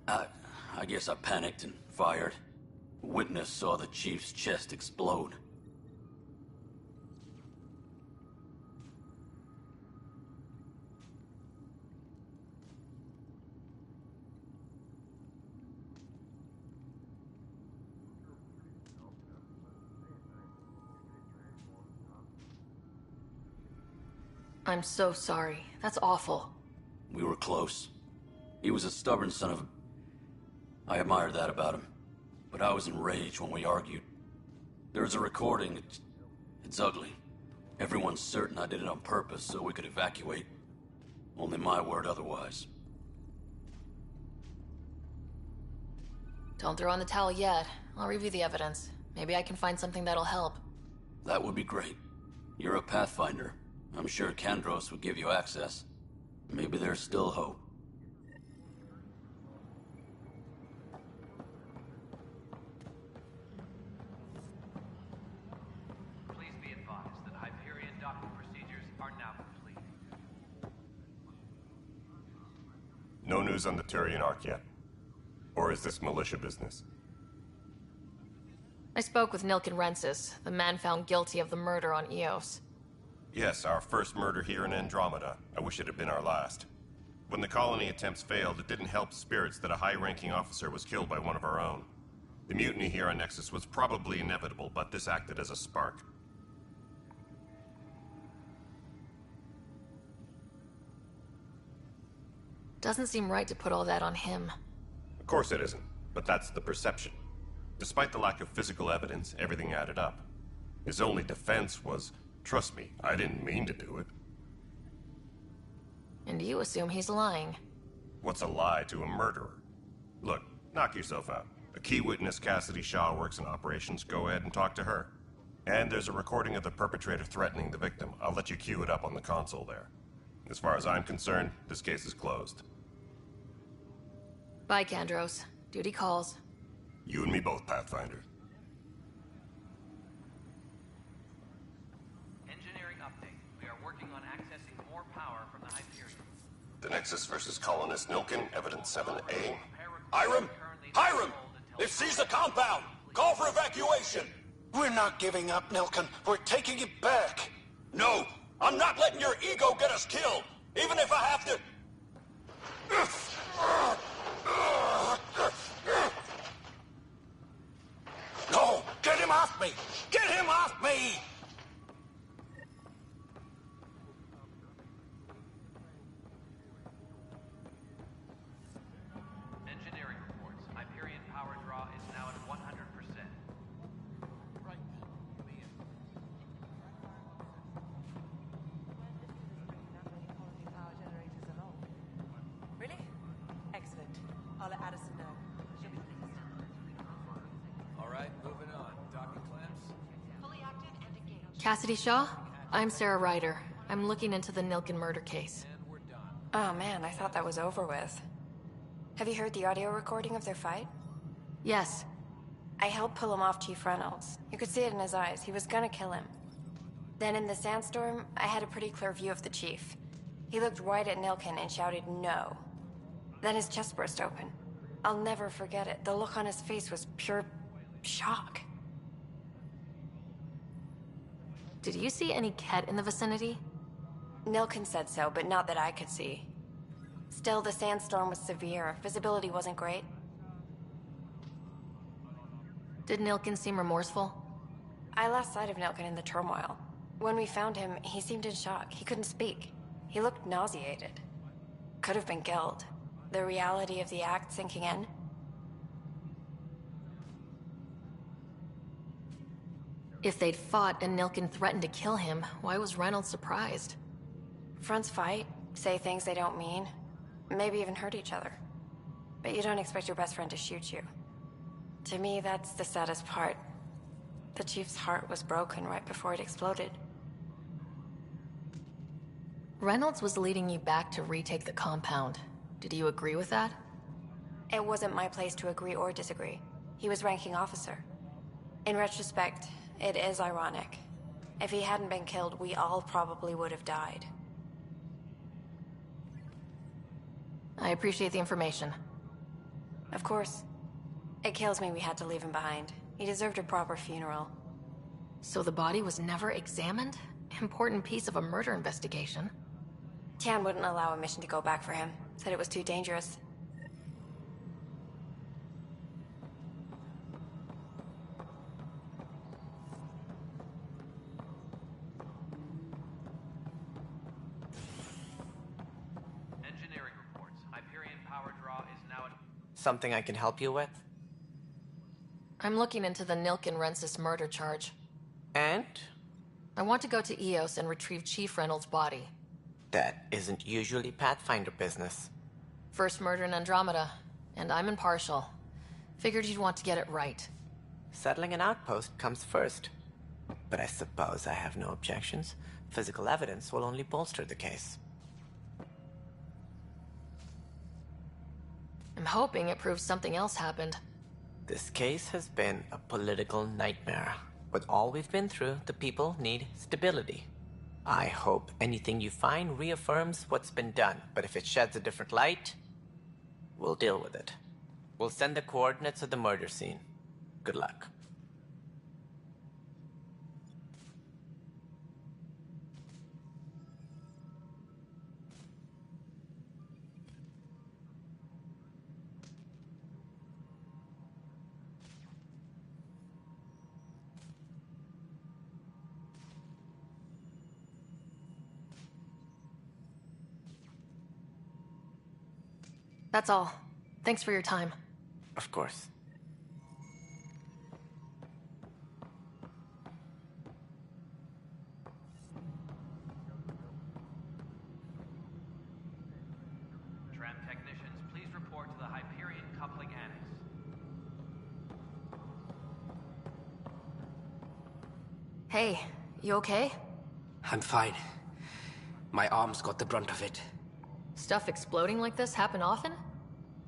I guess I panicked and fired. A witness saw the chief's chest explode. I'm so sorry. That's awful. We were close. He was a stubborn son of a... I admired that about him. But I was enraged when we argued. There's a recording. It's ugly. Everyone's certain I did it on purpose so we could evacuate. Only my word otherwise. Don't throw in the towel yet. I'll review the evidence. Maybe I can find something that'll help. That would be great. You're a Pathfinder. I'm sure Kandros would give you access. Maybe there's still hope. Please be advised that Hyperion docking procedures are now complete. No news on the Turian Ark yet? Or is this militia business? I spoke with Nilk and Rensis, the man found guilty of the murder on Eos. Yes, our first murder here in Andromeda. I wish it had been our last. When the colony attempts failed, it didn't help spirits that a high-ranking officer was killed by one of our own. The mutiny here on Nexus was probably inevitable, but this acted as a spark. Doesn't seem right to put all that on him. Of course it isn't, but that's the perception. Despite the lack of physical evidence, everything added up. His only defense was, "Trust me, I didn't mean to do it." And you assume he's lying. What's a lie to a murderer? Look, knock yourself out. A key witness, Cassidy Shaw, works in operations. Go ahead and talk to her. And there's a recording of the perpetrator threatening the victim. I'll let you cue it up on the console there. As far as I'm concerned, this case is closed. Bye, Kandros. Duty calls. You and me both, Pathfinder. Engineering update. We are working on accessing more power from the Hyperion. The Nexus versus colonist Nilken, evidence 7A. Hiram! Hiram! They've seized the compound! Call for evacuation! We're not giving up, Nilken. We're taking it back. No! I'm not letting your ego get us killed! Even if I have to... No! Get him off me! Get him off me! Engineering reports. Hyperion power draw is now at 100%. Really? Excellent. I'll let Addison know. She'll be pleased. All right. Cassidy Shaw? I'm Sarah Ryder. I'm looking into the Nilken murder case. Oh man, I thought that was over with. Have you heard the audio recording of their fight? Yes. I helped pull him off Chief Reynolds. You could see it in his eyes. He was gonna kill him. Then in the sandstorm, I had a pretty clear view of the Chief. He looked right at Nilken and shouted no. Then his chest burst open. I'll never forget it. The look on his face was pure shock. Did you see any Ket in the vicinity? Nilken said so, but not that I could see. Still, the sandstorm was severe. Visibility wasn't great. Did Nilken seem remorseful? I lost sight of Nilken in the turmoil. When we found him, he seemed in shock. He couldn't speak. He looked nauseated. Could have been guilt. The reality of the act sinking in. If they'd fought and Nilken threatened to kill him, why was Reynolds surprised? Fronts fight, say things they don't mean, maybe even hurt each other. But you don't expect your best friend to shoot you. To me, that's the saddest part. The Chief's heart was broken right before it exploded. Reynolds was leading you back to retake the compound. Did you agree with that? It wasn't my place to agree or disagree. He was ranking officer. In retrospect, it is ironic. If he hadn't been killed, we all probably would have died. I appreciate the information. Of course. It kills me we had to leave him behind. He deserved a proper funeral. So the body was never examined? Important piece of a murder investigation. Tian wouldn't allow a mission to go back for him. Said it was too dangerous. Engineering reports. Hyperion power draw is now at... Something I can help you with? I'm looking into the Nilken Rensis murder charge. And? I want to go to Eos and retrieve Chief Reynolds' body. That isn't usually Pathfinder business. First murder in Andromeda, and I'm impartial. Figured you'd want to get it right. Settling an outpost comes first. But I suppose I have no objections. Physical evidence will only bolster the case. I'm hoping it proves something else happened. This case has been a political nightmare. With all we've been through, the people need stability. I hope anything you find reaffirms what's been done, but if it sheds a different light, we'll deal with it. We'll send the coordinates of the murder scene. Good luck. That's all. Thanks for your time. Of course. Tram technicians, please report to the Hyperion coupling annex. Hey, you okay? I'm fine. My arms got the brunt of it. Stuff exploding like this happen often?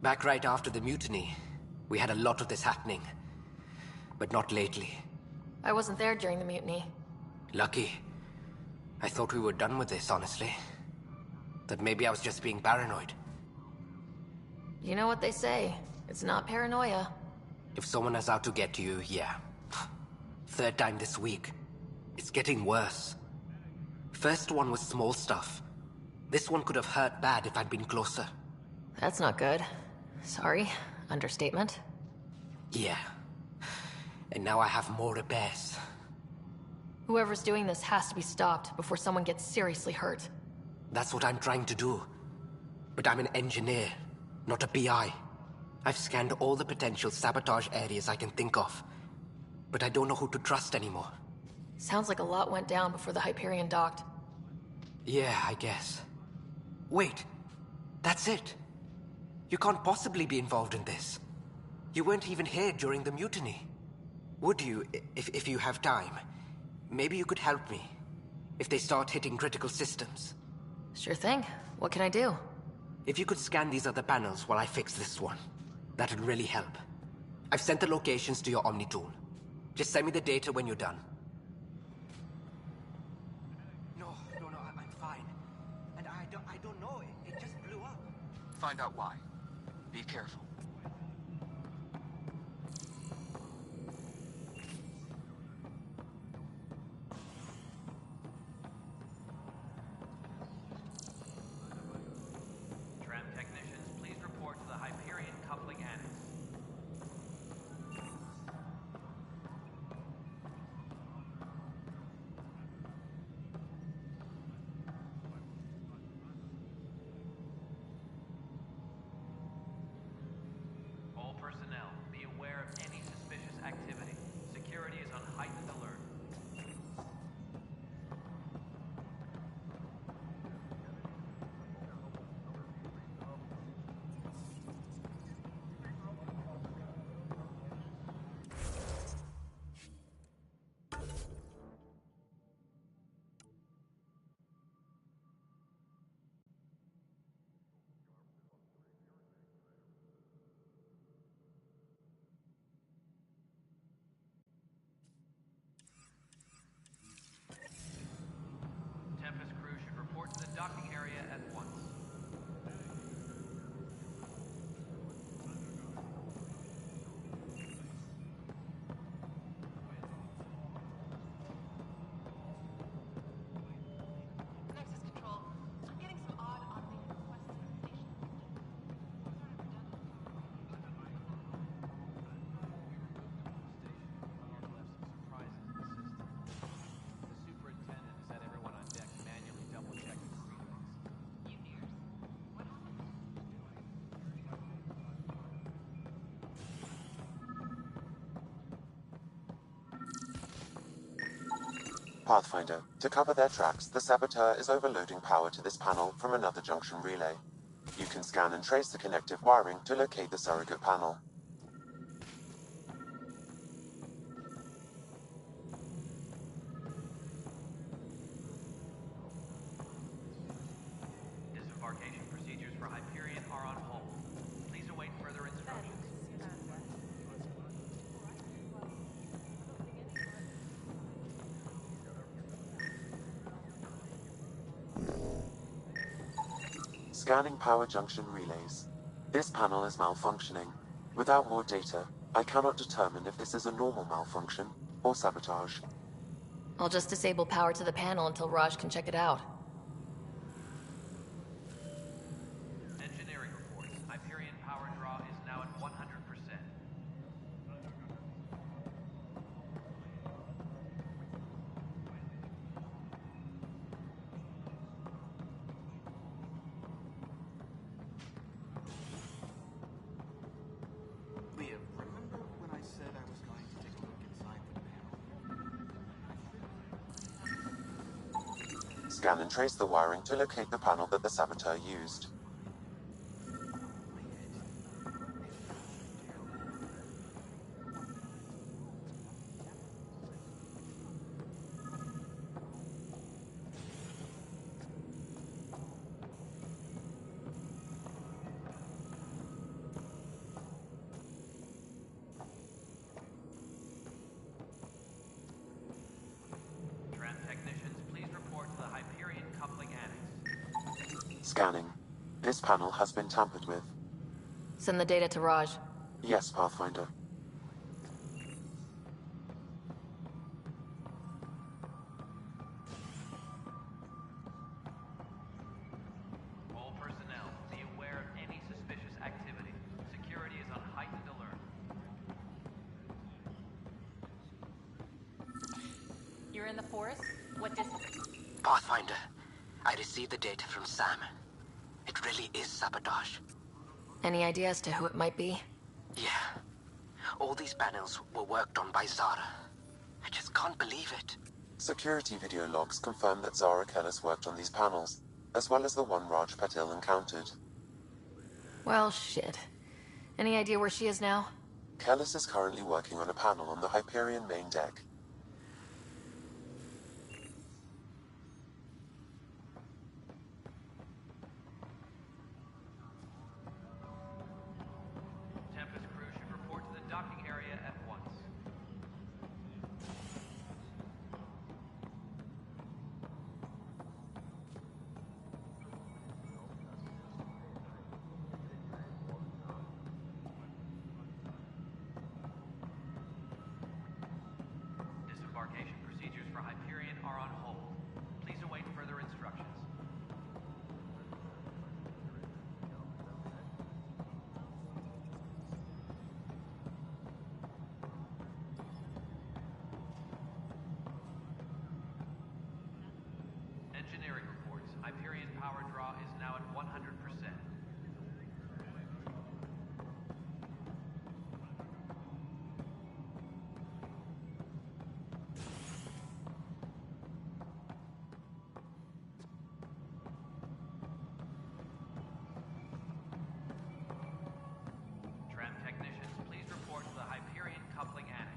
Back right after the mutiny, we had a lot of this happening. But not lately. I wasn't there during the mutiny. Lucky. I thought we were done with this, honestly. That maybe I was just being paranoid. You know what they say. It's not paranoia. If someone is out to get you, yeah. Third time this week. It's getting worse. First one was small stuff. This one could have hurt bad if I'd been closer. That's not good. Sorry. Understatement. Yeah. And now I have more repairs. Whoever's doing this has to be stopped before someone gets seriously hurt. That's what I'm trying to do. But I'm an engineer, not a PI. I've scanned all the potential sabotage areas I can think of. But I don't know who to trust anymore. Sounds like a lot went down before the Hyperion docked. Yeah, I guess. Wait. That's it. You can't possibly be involved in this. You weren't even here during the mutiny. Would you, if you have time? Maybe you could help me. If they start hitting critical systems. Sure thing. What can I do? If you could scan these other panels while I fix this one, that'd really help. I've sent the locations to your Omni tool. Just send me the data when you're done. No, I'm fine. And I don't know, it just blew up. Find out why. Be careful. Tram technicians, please report to the Hyperion coupling annex. All personnel, be aware of any suspicious activity. Security is on heightened alert. Tempest crew should report to the docking area at once. Nexus Control. I'm getting some odd automated requests from the station. The superintendent has had everyone on deck manually double-checking the relays. Pathfinder, to cover their tracks, the saboteur is overloading power to this panel from another junction relay. You can scan and trace the connective wiring to locate the surrogate panel. Disembarkation procedures for Hyperion are on hold. Please await further instructions. Scanning power junction relays. This panel is malfunctioning. Without more data, I cannot determine if this is a normal malfunction or sabotage. I'll just disable power to the panel until Raj can check it out. Engineering reports. Hyperion power draw is now at 100%. Leah, remember when I said I was going to take a look inside the panel? Scan and trace the wiring to locate the panel that the saboteur used. Tram technicians, please report to the Hyperion coupling annex. Scanning. This panel has been tampered with. Send the data to Raj. Yes, Pathfinder. All personnel, be aware of any suspicious activity. Security is on heightened alert. You're in the forest? What distance? Pathfinder, I received the data from Sam. It really is sabotage. Any idea as to who it might be? Yeah. All these panels were worked on by Zara. I just can't believe it. Security video logs confirm that Zara Kellis worked on these panels, as well as the one Raj Patil encountered. Well, shit. Any idea where she is now? Kellis is currently working on a panel on the Hyperion main deck. Disembarkation procedures for Hyperion are on hold. Please await further instructions. Engineering reports. Hyperion power draw is now at 100%. Tram technicians, please report to the Hyperion coupling annex.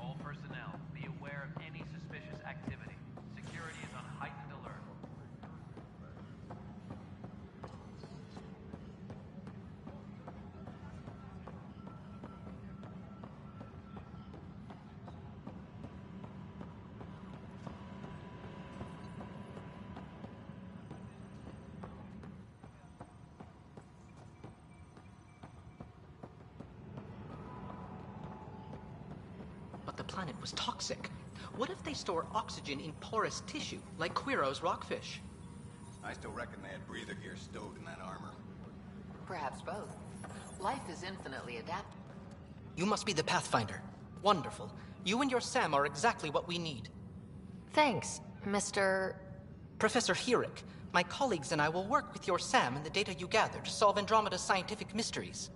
All personnel, be aware of any suspicious activity. Security is on heightened alert. But the planet was toxic. What if they store oxygen in porous tissue, like Quiro's rockfish? I still reckon they had breather gear stowed in that armor. Perhaps both. Life is infinitely adaptable. You must be the Pathfinder. Wonderful. You and your Sam are exactly what we need. Thanks, Mr. Professor Herrick, my colleagues and I will work with your Sam and the data you gather to solve Andromeda's scientific mysteries.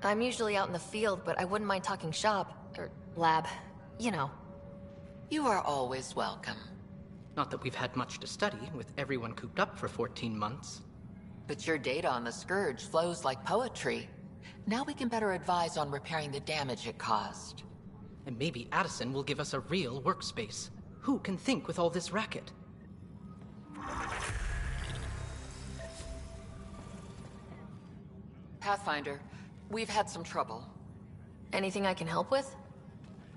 I'm usually out in the field, but I wouldn't mind talking shop. Or lab. You know. You are always welcome. Not that we've had much to study, with everyone cooped up for 14 months. But your data on the Scourge flows like poetry. Now we can better advise on repairing the damage it caused. And maybe Addison will give us a real workspace. Who can think with all this racket? Pathfinder, we've had some trouble. Anything I can help with?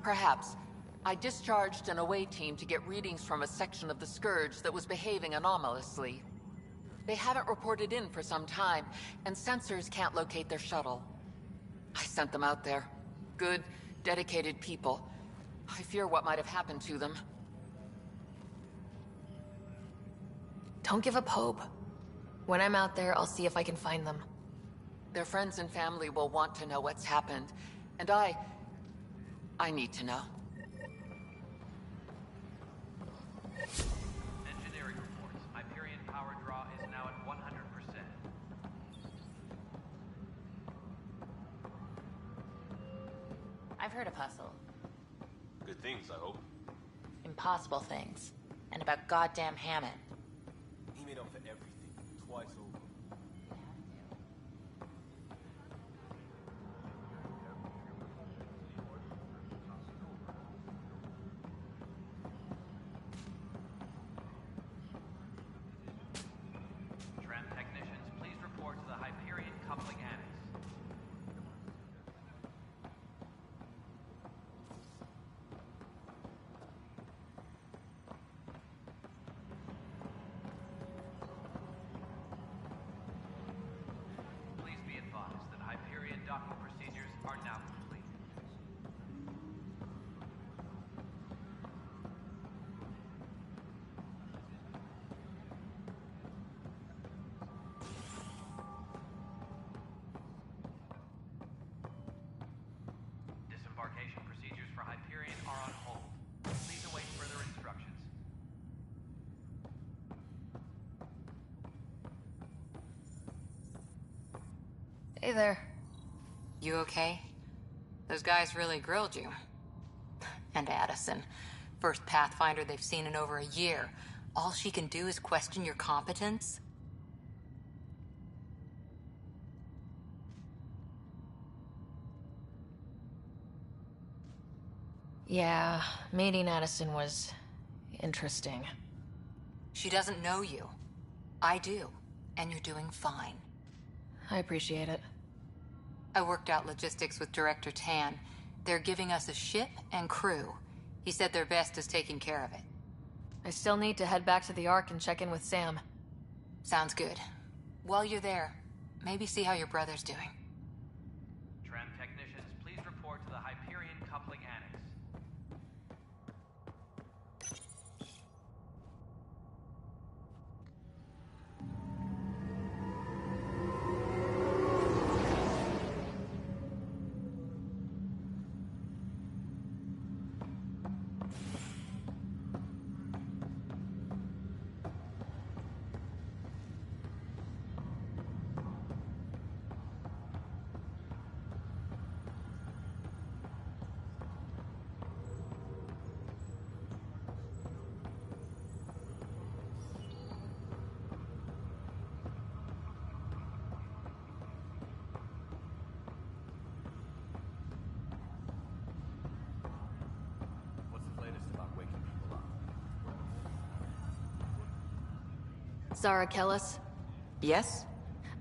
Perhaps. I discharged an away team to get readings from a section of the Scourge that was behaving anomalously. They haven't reported in for some time, and sensors can't locate their shuttle. I sent them out there. Good, dedicated people. I fear what might have happened to them. Don't give up hope. When I'm out there, I'll see if I can find them. Their friends and family will want to know what's happened, and I need to know. Engineering reports. Hyperion power draw is now at 100%. I've heard of Hustle. Good things, I hope. Impossible things. And about goddamn Hammond. He made up for everything, twice over. Tram technicians, please report to the Hyperion coupling annex. Please be advised that Hyperion docking procedures are now complete. Disembarkation procedures for Hyperion are on hold. Please await further instructions. Hey there. You okay? Those guys really grilled you. And Addison. First Pathfinder they've seen in over a year. All she can do is question your competence? Yeah, meeting Addison was interesting. She doesn't know you. I do. And you're doing fine. I appreciate it. I worked out logistics with Director Tan. They're giving us a ship and crew. He said their best is taking care of it. I still need to head back to the Ark and check in with Sam. Sounds good. While you're there, maybe see how your brother's doing. Tram technicians, please report to the Hyperion Coupling Annex. What's the latest about waking people up? Zara Kellis? Yes?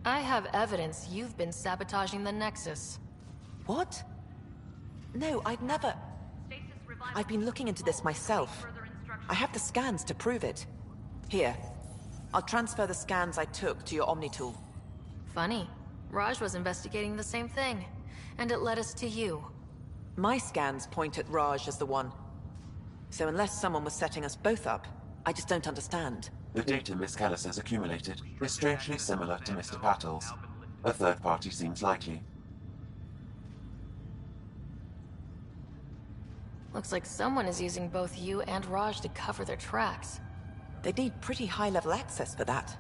I have evidence you've been sabotaging the Nexus. What? No, I'd never... I've been looking into this myself. I have the scans to prove it. Here. I'll transfer the scans I took to your Omni tool. Funny. Raj was investigating the same thing, and it led us to you. My scans point at Raj as the one. So unless someone was setting us both up, I just don't understand. The data Miss Callis has accumulated is strangely similar to Mr. Patel's. A third party seems likely. Looks like someone is using both you and Raj to cover their tracks. They need pretty high-level access for that.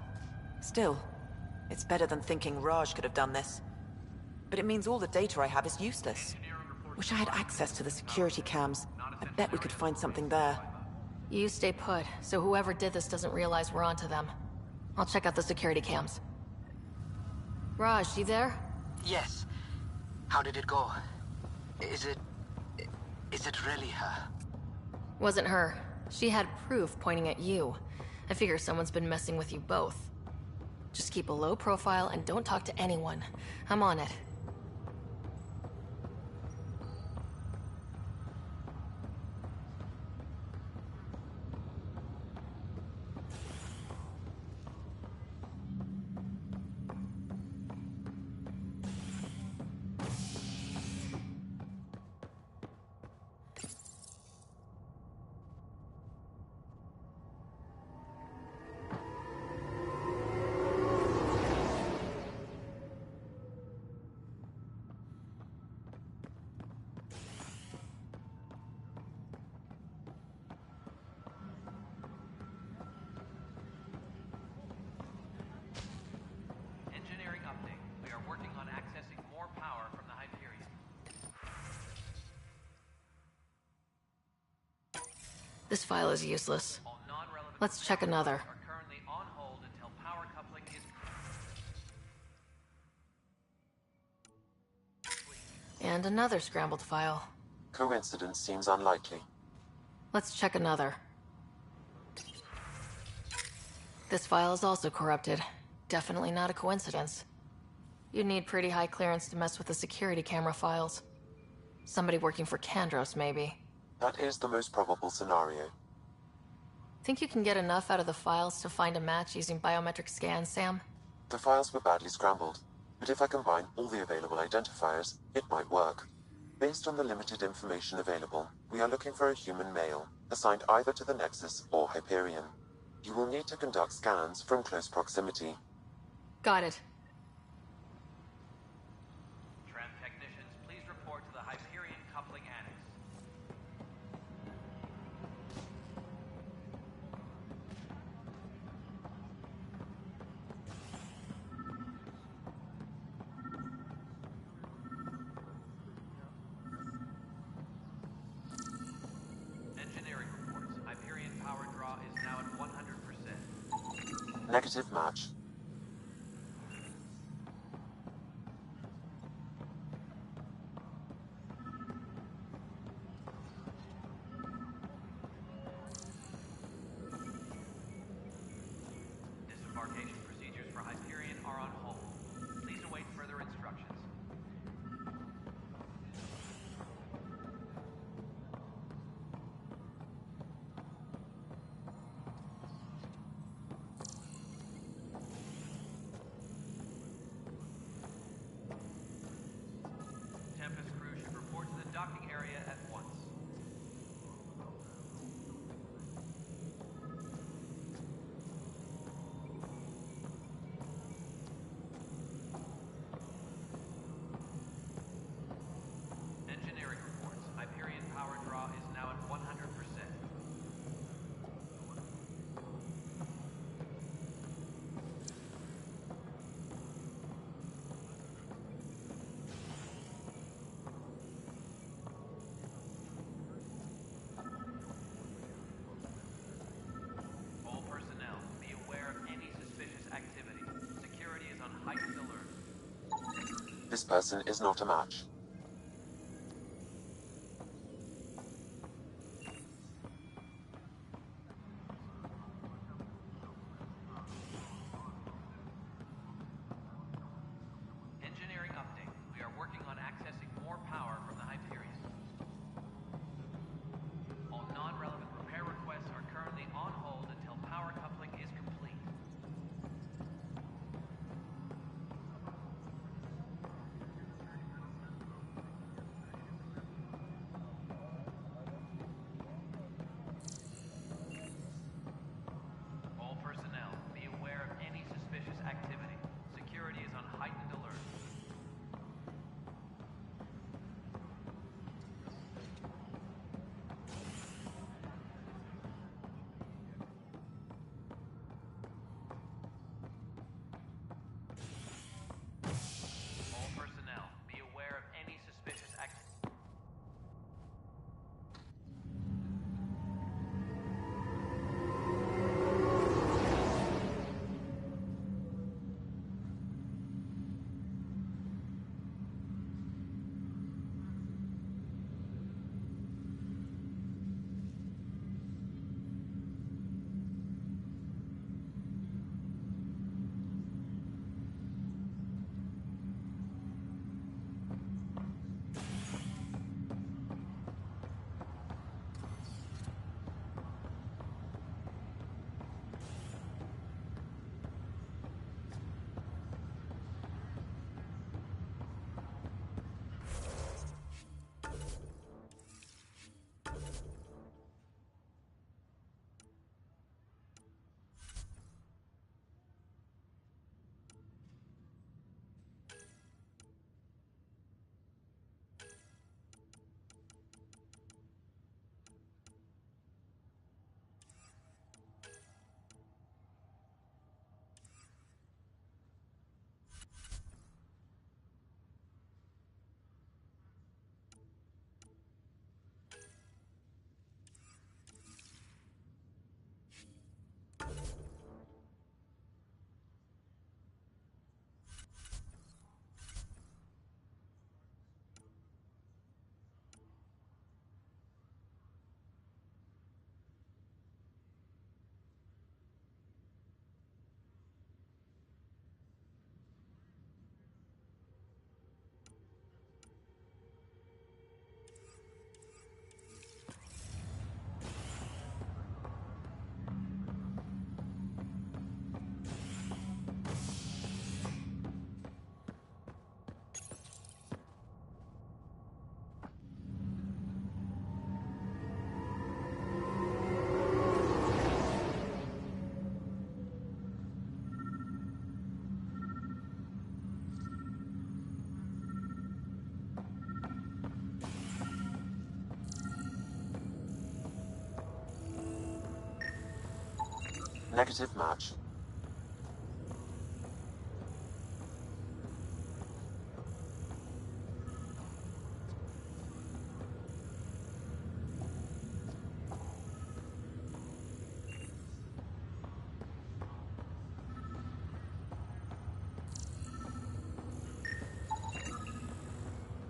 Still, it's better than thinking Raj could have done this. But it means all the data I have is useless. Wish I had access to the security cams. I bet we could find something there. You stay put, so whoever did this doesn't realize we're onto them. I'll check out the security cams. Raj, you there? Yes. How did it go? Is it really her? Wasn't her. She had proof pointing at you. I figure someone's been messing with you both. Just keep a low profile and don't talk to anyone. I'm on it. Engineering update. We are working on accessing more power from the Hyperion. This file is useless. Let's check another. Are currently on hold until power coupling is... And another scrambled file. Coincidence seems unlikely. Let's check another. This file is also corrupted. Definitely not a coincidence. You'd need pretty high clearance to mess with the security camera files. Somebody working for Kandros, maybe. That is the most probable scenario. Think you can get enough out of the files to find a match using biometric scans, Sam? The files were badly scrambled, but if I combine all the available identifiers, it might work. Based on the limited information available, we are looking for a human male, assigned either to the Nexus or Hyperion. You will need to conduct scans from close proximity. Got it. Tram technicians, please report to the Hyperion Coupling Annex. Engineering reports. Hyperion power draw is now at 100%. Negative match. Disembarkation procedures for Hyperion are on hold. Please await further instructions. person is not a match. Engineering update. We are working on accessing more power from the Hyperion. All non-relevant repair requests are currently on hold until power coupling is complete. All personnel, be aware of any suspicious activity. Security is on heightened alert. All personnel, be aware of any suspicious activity. Negative match.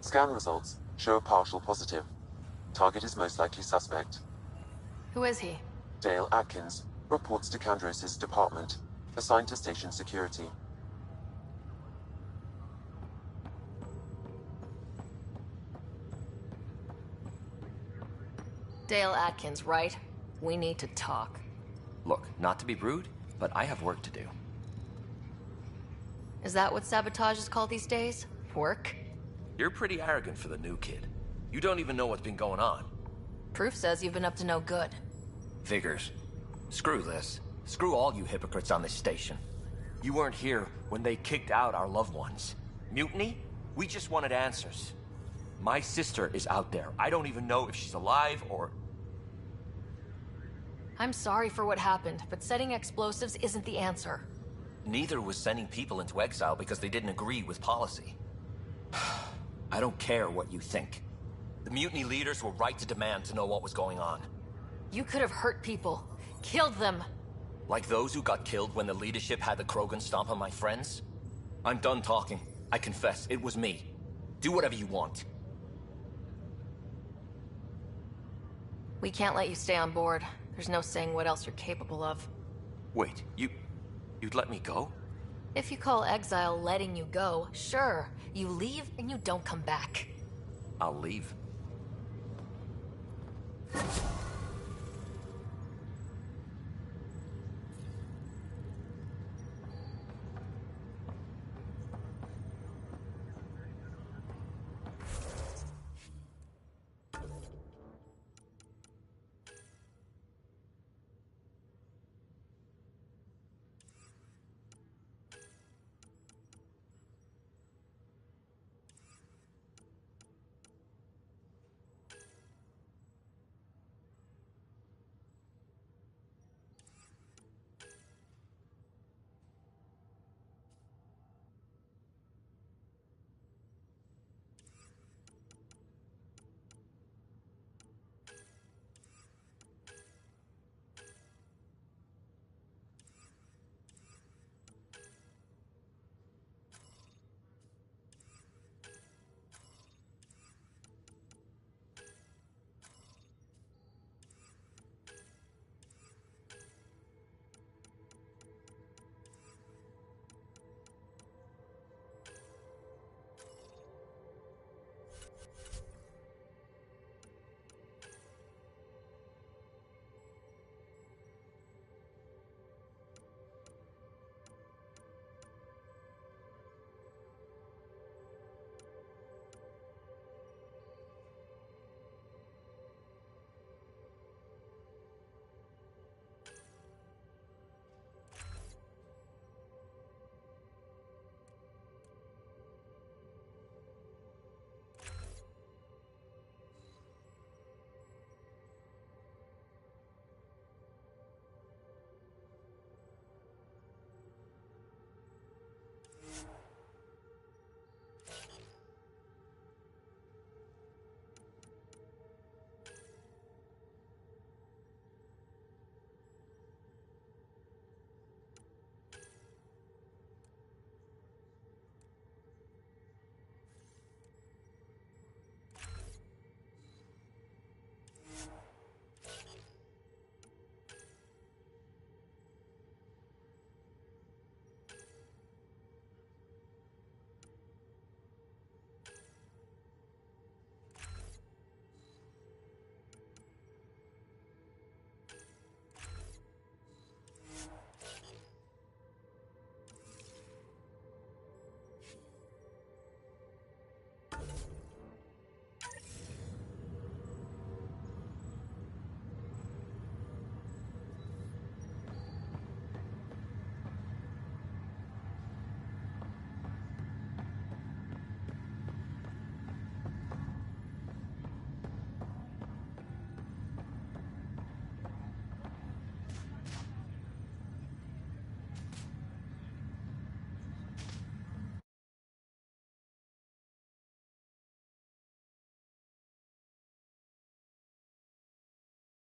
Scan results show a partial positive. Target is most likely suspect. Who is he? Dale Atkins reports to Kandros' department, assigned to station security. Dale Atkins, right? We need to talk. Look, not to be rude, but I have work to do. Is that what sabotage is called these days? Work? You're pretty arrogant for the new kid. You don't even know what's been going on. Proof says you've been up to no good. Figures. Screw this. Screw all you hypocrites on this station. You weren't here when they kicked out our loved ones. Mutiny? We just wanted answers. My sister is out there. I don't even know if she's alive or... I'm sorry for what happened, but setting explosives isn't the answer. Neither was sending people into exile because they didn't agree with policy. I don't care what you think. The mutiny leaders were right to demand to know what was going on. You could have hurt people. Killed them. Like those who got killed when the leadership had the Krogan stomp on my friends? I'm done talking. I confess, it was me. Do whatever you want. We can't let you stay on board. There's no saying what else you're capable of. Wait, you'd let me go? If you call exile letting you go, sure. You leave and you don't come back. I'll leave.